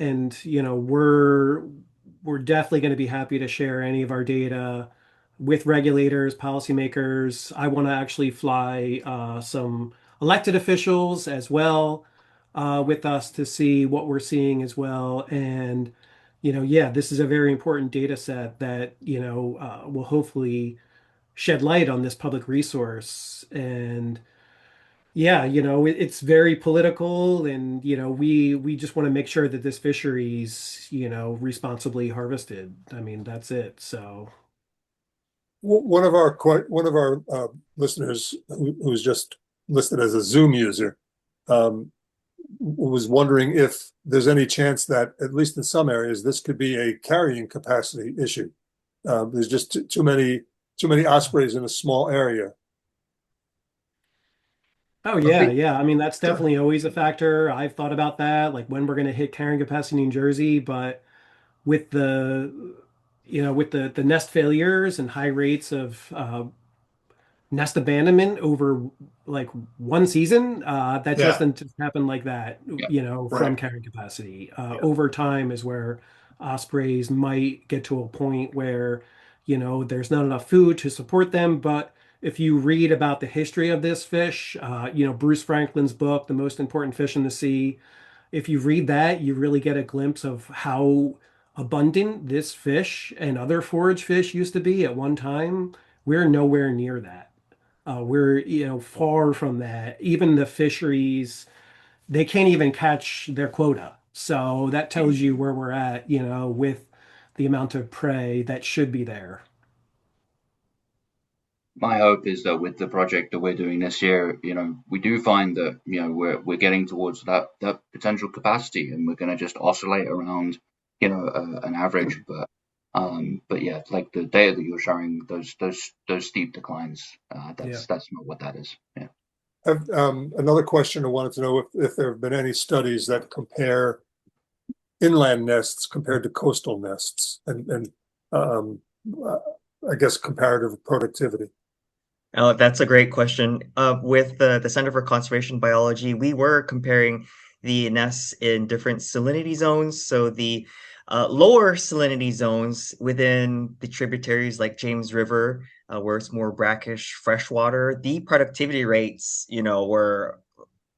[SPEAKER 4] we're definitely going to be happy to share any of our data with regulators, policymakers. I want to actually fly some elected officials as well, with us, to see what we're seeing as well. And yeah, this is a very important data set that will hopefully shed light on this public resource. And yeah, it's very political, and we just want to make sure that this fishery's, responsibly harvested. I mean, that's it. So
[SPEAKER 6] One of our listeners who's just listed as a Zoom user. Was wondering if there's any chance that, at least in some areas, this could be a carrying capacity issue. There's just too many ospreys in a small area.
[SPEAKER 4] Oh
[SPEAKER 3] I
[SPEAKER 4] yeah,
[SPEAKER 3] think
[SPEAKER 4] yeah. I mean, that's
[SPEAKER 2] Sure.
[SPEAKER 4] definitely always a factor. I've thought about that, like when we're going to hit carrying capacity in Jersey, but with with the nest failures and high rates of nest abandonment over like one season, that just
[SPEAKER 2] Yeah,
[SPEAKER 4] doesn't just happen like that,
[SPEAKER 3] yeah,
[SPEAKER 4] from
[SPEAKER 2] right.
[SPEAKER 4] carrying capacity.
[SPEAKER 2] Yeah.
[SPEAKER 4] Over time is where ospreys might get to a point where, there's not enough food to support them. But if you read about the history of this fish, Bruce Franklin's book, The Most Important Fish in the Sea, if you read that, you really get a glimpse of how abundant this fish and other forage fish used to be at one time. We're nowhere near that. We're, far from that. Even the fisheries, they can't even catch their quota. So that tells you where we're at, with the amount of prey that should be there.
[SPEAKER 3] my hope is that with the project that we're doing this year, we do find that we're getting towards that potential capacity, and we're going to just oscillate around an average. But yeah, like the data that you're showing, those steep declines,
[SPEAKER 4] Yeah.
[SPEAKER 3] that's not what that is. Yeah.
[SPEAKER 6] Another question I wanted to know if there have been any studies that compare inland nests compared to coastal nests and um, uh, I guess comparative productivity.
[SPEAKER 5] Oh, that's a great question. With the Center for Conservation Biology, we were comparing the nests in different salinity zones. So the lower salinity zones within the tributaries like James River, where it's more brackish freshwater, the productivity rates, were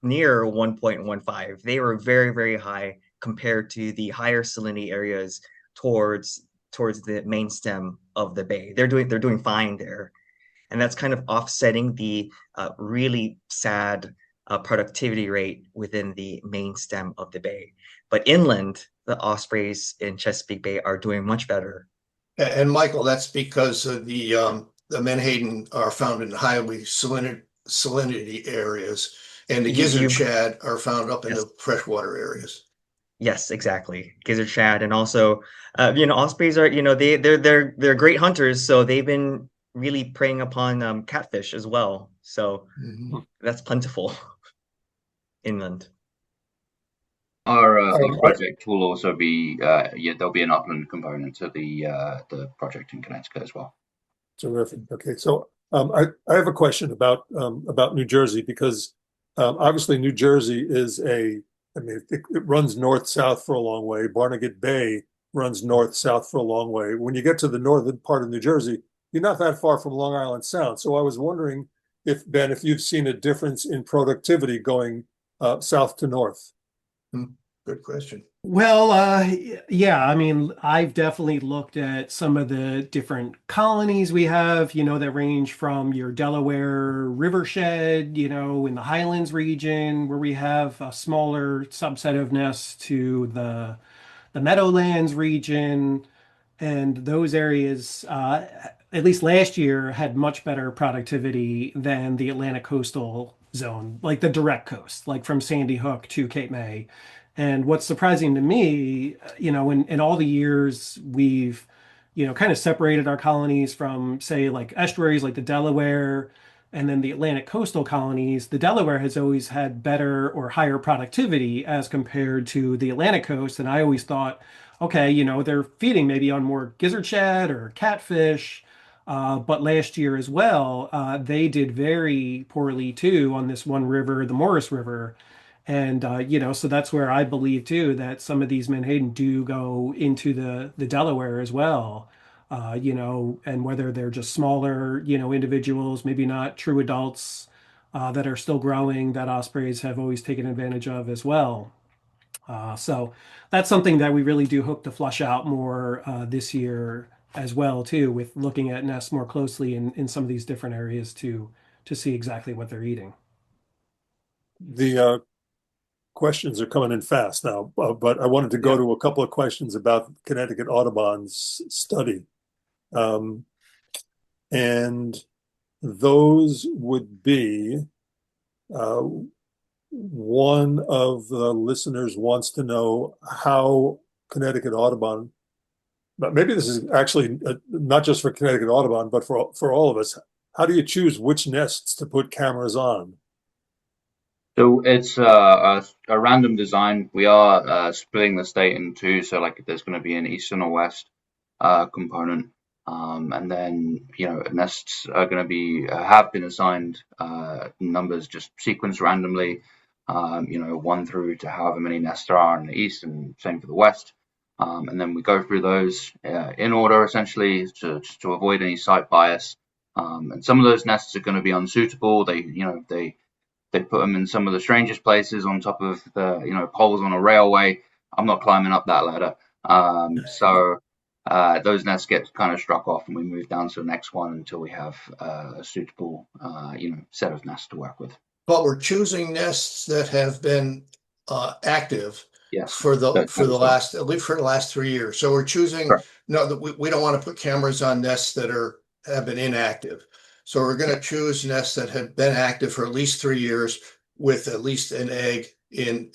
[SPEAKER 5] near 1.15. They were very, very high compared to the higher salinity areas towards the main stem of the bay. They're doing fine there, and that's kind of offsetting the really sad productivity rate within the main stem of the bay. But inland, the ospreys in Chesapeake Bay are doing much better.
[SPEAKER 2] And Michael, that's because the menhaden are found in highly salinity areas, and the
[SPEAKER 5] You,
[SPEAKER 2] gizzard
[SPEAKER 5] you,
[SPEAKER 2] shad are found up in
[SPEAKER 5] yes,
[SPEAKER 2] the freshwater areas.
[SPEAKER 5] yes, exactly. Gizzard shad, and also, ospreys are, they're great hunters, so they've been really preying upon catfish as well. So
[SPEAKER 2] Mhm.
[SPEAKER 5] that's plentiful inland.
[SPEAKER 3] Our
[SPEAKER 6] I,
[SPEAKER 3] project will also be there'll be an upland component to the project in Connecticut as well.
[SPEAKER 6] Terrific. Okay, so I have a question about New Jersey because obviously New Jersey is I mean, it runs north-south for a long way. Barnegat Bay runs north-south for a long way. When you get to the northern part of New Jersey, you're not that far from Long Island Sound. So I was wondering if, Ben, if you've seen a difference in productivity going south to north.
[SPEAKER 2] Hmm. Good question.
[SPEAKER 4] Well, yeah, I mean, I've definitely looked at some of the different colonies we have, that range from your Delaware rivershed, in the Highlands region, where we have a smaller subset of nests, to the Meadowlands region. And those areas, at least last year, had much better productivity than the Atlantic coastal zone, like the direct coast, like from Sandy Hook to Cape May. And what's surprising to me, in all the years we've, kind of separated our colonies from, say, like estuaries like the Delaware and then the Atlantic coastal colonies, the Delaware has always had better or higher productivity as compared to the Atlantic coast. And I always thought, okay, they're feeding maybe on more gizzard shad or catfish. But last year as well, they did very poorly too on this one river, the Morris River. And so that's where I believe too that some of these menhaden do go into the Delaware as well. And whether they're just smaller, individuals, maybe not true adults that are still growing, that ospreys have always taken advantage of as well. So that's something that we really do hope to flush out more this year as well too, with looking at nests more closely in some of these different areas to see exactly what they're eating.
[SPEAKER 6] The questions are coming in fast now, but I wanted to go
[SPEAKER 4] Yeah.
[SPEAKER 6] to a couple of questions about Connecticut Audubon's study. Um, and those would be One of the listeners wants to know how Connecticut Audubon, but maybe this is actually not just for Connecticut Audubon, but for all of us. How do you choose which nests to put cameras on?
[SPEAKER 3] So it's a random design. We are splitting the state in two, so like there's going to be an eastern or west component, and then nests are going to be have been assigned numbers just sequenced randomly, 1 through to however many nests there are in the east, and same for the west. And then we go through those in order essentially to avoid any site bias. And some of those nests are going to be unsuitable. They put them in some of the strangest places on top of the poles on a railway. I'm not climbing up that ladder. So those nests get kind of struck off, and we move down to the next one until we have a suitable set of nests to work with.
[SPEAKER 2] But we're choosing nests that have been active
[SPEAKER 3] Yes,
[SPEAKER 2] for the
[SPEAKER 3] last
[SPEAKER 2] at least for the last 3 years. So we're choosing
[SPEAKER 3] Correct.
[SPEAKER 2] no that we don't want to put cameras on nests that have been inactive. So we're going to choose nests that have been active for at least 3 years with at least an egg in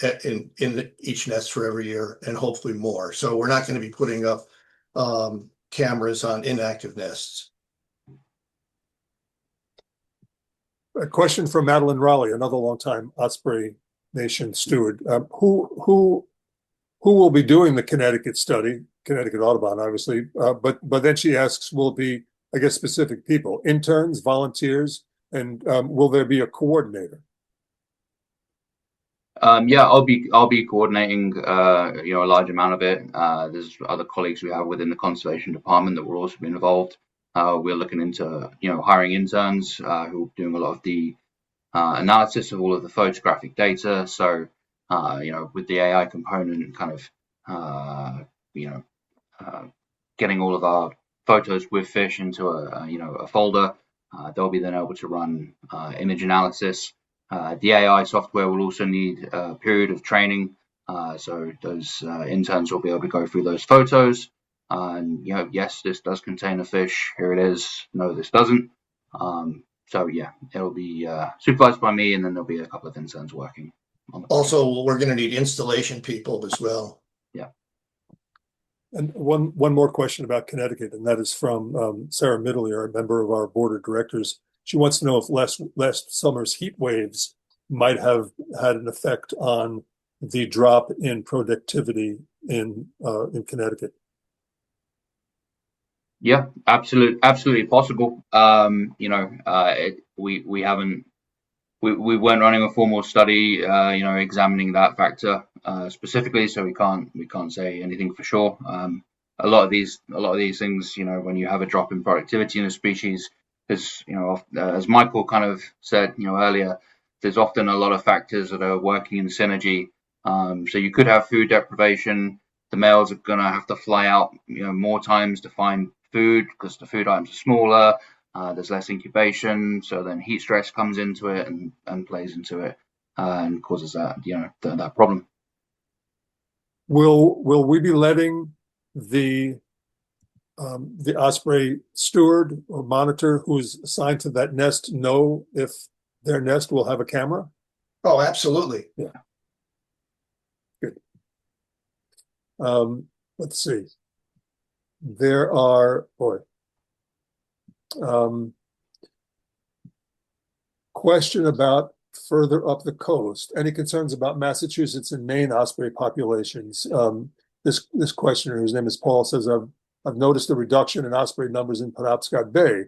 [SPEAKER 2] each nest for every year, and hopefully more. So we're not going to be putting up cameras on inactive nests.
[SPEAKER 6] A question from Madeline Raleigh, another longtime Osprey Nation steward. Who will be doing the Connecticut study? Connecticut Audubon, obviously, but then she asks, will it be, I guess, specific people, interns, volunteers, and will there be a coordinator?
[SPEAKER 3] Yeah, I'll be coordinating a large amount of it. There's other colleagues we have within the conservation department that will also be involved. We're looking into hiring interns who are doing a lot of the analysis of all of the photographic data. So with the AI component, kind of getting all of our photos with fish into a folder, they'll be then able to run image analysis. The AI software will also need a period of training, so those interns will be able to go through those photos. And yes, this does contain a fish. Here it is. No, this doesn't. So yeah, it'll be supervised by me, and then there'll be a couple of interns working on the project.
[SPEAKER 2] Also, we're going to need installation people as well.
[SPEAKER 3] Yeah.
[SPEAKER 6] And one more question about Connecticut, and that is from Sarah Middleyer, a member of our board of directors. She wants to know if last summer's heat waves might have had an effect on the drop in productivity in Connecticut.
[SPEAKER 3] Yeah, absolutely possible. We haven't we weren't running a formal study, examining that factor specifically, so we can't say anything for sure. A lot of these things, when you have a drop in productivity in a species, as Michael kind of said, earlier, there's often a lot of factors that are working in synergy. So you could have food deprivation. The males are going to have to fly out, more times to find food because the food items are smaller. There's less incubation, so then heat stress comes into it and plays into it and causes that that problem.
[SPEAKER 6] Will we be letting the Osprey steward or monitor who's assigned to that nest know if their nest will have a camera?
[SPEAKER 2] Oh, absolutely.
[SPEAKER 6] Yeah. Good. Let's see. There are, question about further up the coast. Any concerns about Massachusetts and Maine osprey populations? This questioner, whose name is Paul, says, I've noticed a reduction in osprey numbers in Penobscot Bay.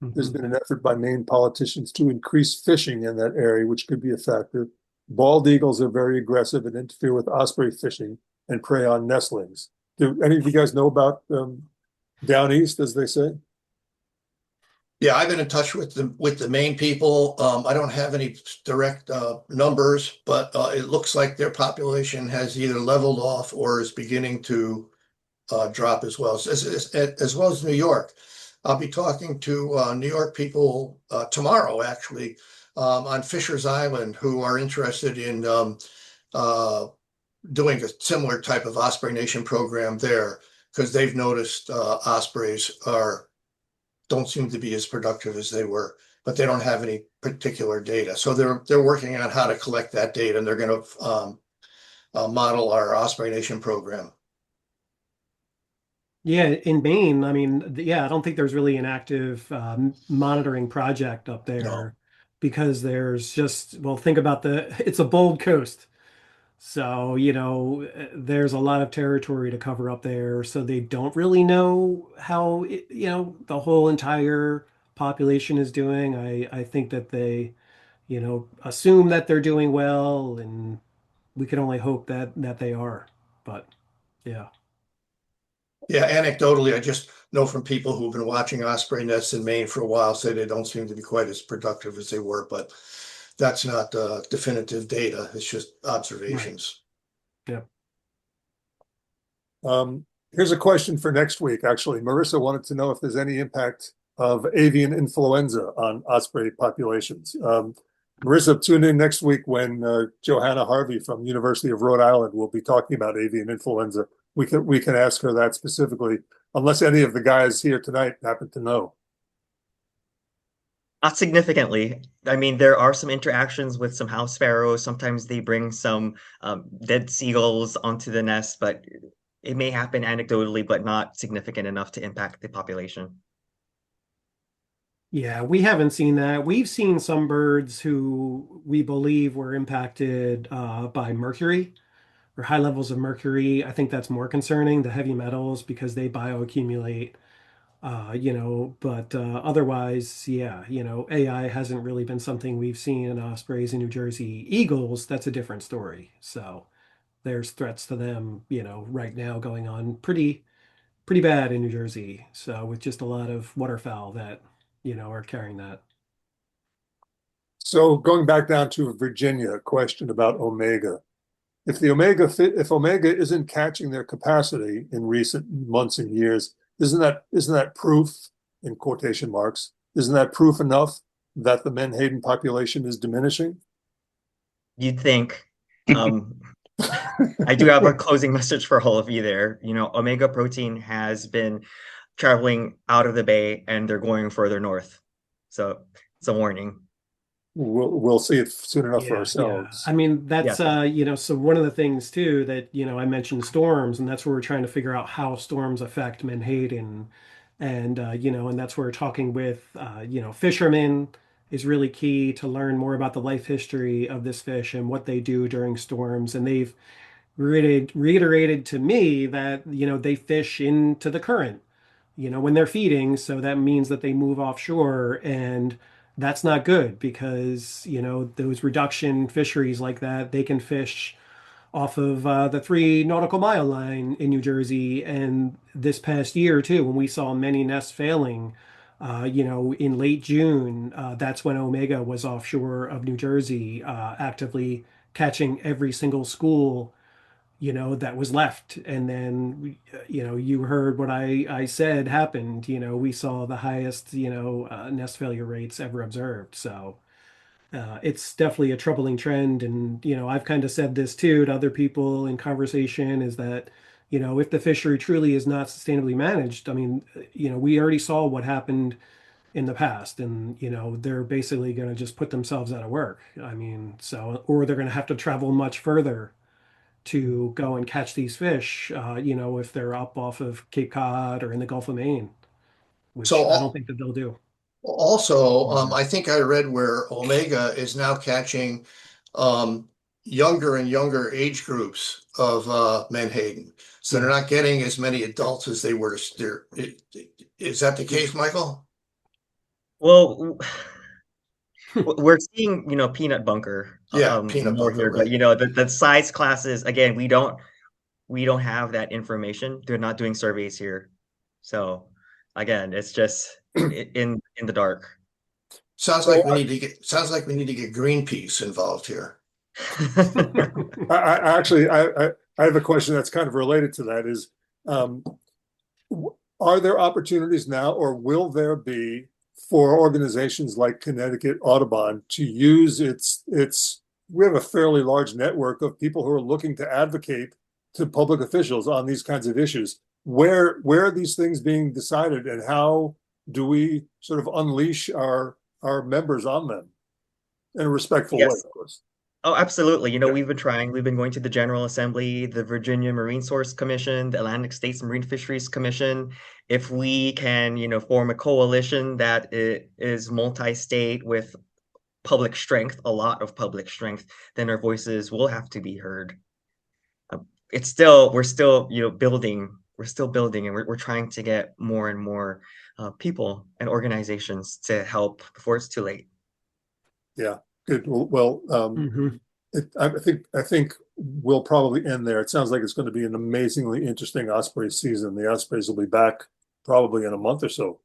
[SPEAKER 6] There's been an effort by Maine politicians to increase fishing in that area, which could be a factor. Bald eagles are very aggressive and interfere with osprey fishing and prey on nestlings. Do any of you guys know about down east, as they say?
[SPEAKER 2] Yeah, I've been in touch with the Maine people. I don't have any direct numbers, but it looks like their population has either leveled off or is beginning to drop as well as New York. I'll be talking to New York people tomorrow, actually, on Fisher's Island, who are interested in doing a similar type of Osprey Nation program there, because they've noticed ospreys are don't seem to be as productive as they were, but they don't have any particular data. So they're working on how to collect that data, and they're going to model our Osprey Nation program.
[SPEAKER 4] Yeah, in Maine, I mean, yeah, I don't think there's really an active monitoring project up
[SPEAKER 2] No.
[SPEAKER 4] there because there's just, well, think about it's a bold coast. So, there's a lot of territory to cover up there. So they don't really know how, the whole entire population is doing. I think that they, assume that they're doing well, and we can only hope that they are. But yeah.
[SPEAKER 2] Yeah, anecdotally, I just know from people who've been watching osprey nests in Maine for a while, say they don't seem to be quite as productive as they were, but that's not definitive data. It's just
[SPEAKER 4] Right.
[SPEAKER 2] observations.
[SPEAKER 4] Yeah.
[SPEAKER 6] Here's a question for next week. Actually, Marissa wanted to know if there's any impact of avian influenza on osprey populations. Marissa, tune in next week when Johanna Harvey from University of Rhode Island will be talking about avian influenza. We can ask her that specifically, unless any of the guys here tonight happen to know.
[SPEAKER 5] Not significantly. I mean, there are some interactions with some house sparrows. Sometimes they bring some dead seagulls onto the nest, but it may happen anecdotally, but not significant enough to impact the population.
[SPEAKER 4] Yeah, we haven't seen that. We've seen some birds who we believe were impacted by mercury or high levels of mercury. I think that's more concerning, the heavy metals, because they bioaccumulate, but otherwise, yeah, AI hasn't really been something we've seen in ospreys in New Jersey. Eagles, that's a different story. So there's threats to them, right now going on pretty bad in New Jersey. So with just a lot of waterfowl that, are carrying that.
[SPEAKER 6] So going back down to Virginia, a question about omega. If omega isn't catching their capacity in recent months and years, isn't that proof, in quotation marks, isn't that proof enough that the menhaden population is diminishing?
[SPEAKER 5] You'd think. Um, I do have a closing message for all of you there. Omega protein has been traveling out of the bay and they're going further north. So it's a warning.
[SPEAKER 6] We'll see it soon enough for
[SPEAKER 4] Yeah, yeah. I
[SPEAKER 6] ourselves.
[SPEAKER 4] mean, that's
[SPEAKER 5] Yes.
[SPEAKER 4] So one of the things too that, I mentioned storms, and that's where we're trying to figure out how storms affect menhaden. And and that's where talking with fishermen is really key to learn more about the life history of this fish and what they do during storms. And they've reiterated to me that, they fish into the current, when they're feeding. So that means that they move offshore, and that's not good because, those reduction fisheries like that, they can fish off of the 3 nautical mile line in New Jersey. And this past year, too, when we saw many nests failing, in late June, that's when Omega was offshore of New Jersey, actively catching every single school that was left. And then, you heard what I said happened. We saw the highest, nest failure rates ever observed. So it's definitely a troubling trend. And, I've kind of said this too to other people in conversation is that, if the fishery truly is not sustainably managed, I mean, we already saw what happened in the past, and they're basically going to just put themselves out of work. I mean, so, or they're going to have to travel much further to go and catch these fish, if they're up off of Cape Cod or in the Gulf of Maine, which I don't
[SPEAKER 2] So
[SPEAKER 4] think that they'll do.
[SPEAKER 2] also, I think I read where Omega is now catching um, younger and younger age groups of menhaden. So they're
[SPEAKER 4] Yeah.
[SPEAKER 2] not getting as many adults as they were. Is that the case, Michael?
[SPEAKER 5] Well, we're seeing, peanut bunker
[SPEAKER 2] Yeah, peanut
[SPEAKER 5] more
[SPEAKER 2] butter,
[SPEAKER 5] here, but
[SPEAKER 2] right?
[SPEAKER 5] the size classes, again, we don't have that information. They're not doing surveys here. So again, it's just in the dark.
[SPEAKER 6] So
[SPEAKER 2] Sounds like we need to get Greenpeace involved here.
[SPEAKER 6] I have a question that's kind of related to that is, um, are there opportunities now or will there be for organizations like Connecticut Audubon to use we have a fairly large network of people who are looking to advocate to public officials on these kinds of issues. Where are these things being decided and how do we sort of unleash our members on them in a respectful way,
[SPEAKER 5] Yes.
[SPEAKER 6] of course?
[SPEAKER 5] Oh, absolutely.
[SPEAKER 6] Yeah.
[SPEAKER 5] We've been trying. We've been going to the General Assembly, the Virginia Marine Source Commission, the Atlantic States Marine Fisheries Commission. If we can, form a coalition that is multi-state with public strength, a lot of public strength, then our voices will have to be heard. We're still, building. We're still building, and we're trying to get more and more people and organizations to help before it's too late.
[SPEAKER 6] Yeah, good. Well, I think we'll probably end there. It sounds like it's going to be an amazingly interesting Osprey season. The Ospreys will be back probably in a month or so.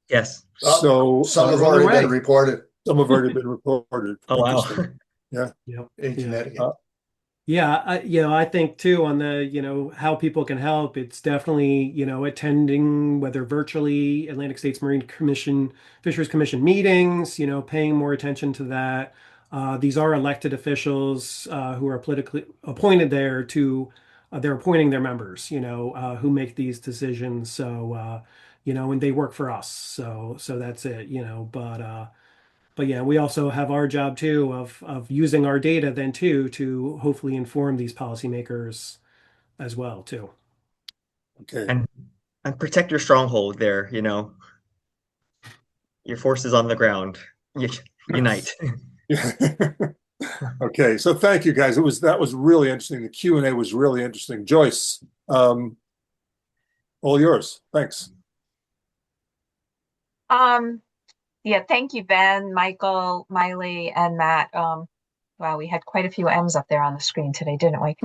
[SPEAKER 5] Yes.
[SPEAKER 6] So
[SPEAKER 2] some have
[SPEAKER 4] on their
[SPEAKER 2] already
[SPEAKER 4] way.
[SPEAKER 2] been reported
[SPEAKER 6] some have already been reported.
[SPEAKER 5] Oh, wow.
[SPEAKER 6] Interesting. Yeah.
[SPEAKER 4] Yep.
[SPEAKER 2] in Connecticut.
[SPEAKER 4] Yeah, I think too on the, how people can help, it's definitely, attending whether virtually Atlantic States Marine Commission, Fisheries Commission meetings, paying more attention to that. These are elected officials who are politically appointed there to, they're appointing their members, who make these decisions. So, and they work for us. So that's it, but yeah, we also have our job too of using our data then too to hopefully inform these policymakers as well too.
[SPEAKER 6] Okay.
[SPEAKER 5] And protect your stronghold there, your forces on the ground. Unite.
[SPEAKER 6] Yeah. Okay. So thank you guys. That was really interesting. The Q&A was really interesting. Joyce, all yours. Thanks.
[SPEAKER 1] Yeah, thank you, Ben, Michael, Miley, and Matt. Wow, we had quite a few M's up there on the screen today, didn't we?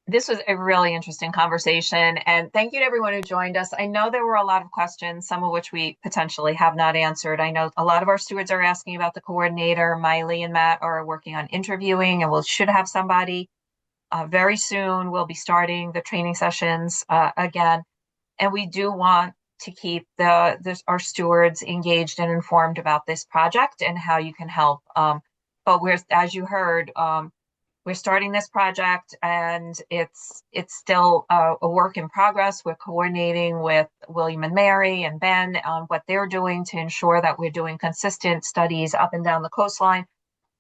[SPEAKER 1] This was a really interesting conversation, and thank you to everyone who joined us. I know there were a lot of questions, some of which we potentially have not answered. I know a lot of our stewards are asking about the coordinator. Miley and Matt are working on interviewing, and we should have somebody very soon. We'll be starting the training sessions again, and we do want to keep our stewards engaged and informed about this project and how you can help. But as you heard, we're starting this project, and it's still a work in progress. We're coordinating with William and Mary and Ben on what they're doing to ensure that we're doing consistent studies up and down the coastline.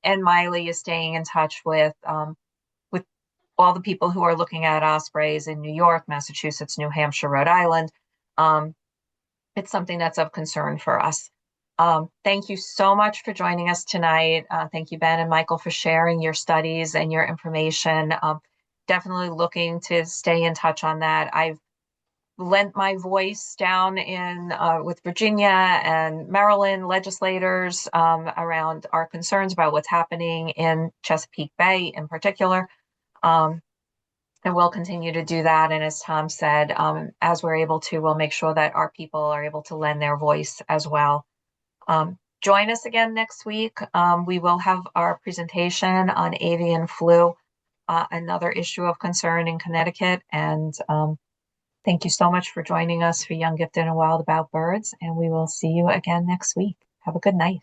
[SPEAKER 1] And Miley is staying in touch with all the people who are looking at ospreys in New York, Massachusetts, New Hampshire, Rhode Island. It's something that's of concern for us. Thank you so much for joining us tonight. Thank you, Ben and Michael, for sharing your studies and your information. Definitely looking to stay in touch on that. I've lent my voice down with Virginia and Maryland legislators around our concerns about what's happening in Chesapeake Bay in particular. And we'll continue to do that. And as Tom said, as we're able to, we'll make sure that our people are able to lend their voice as well. Join us again next week. We will have our presentation on avian flu, another issue of concern in Connecticut. And thank you so much for joining us for Young, Gifted, and Wild About Birds. And we will see you again next week. Have a good night.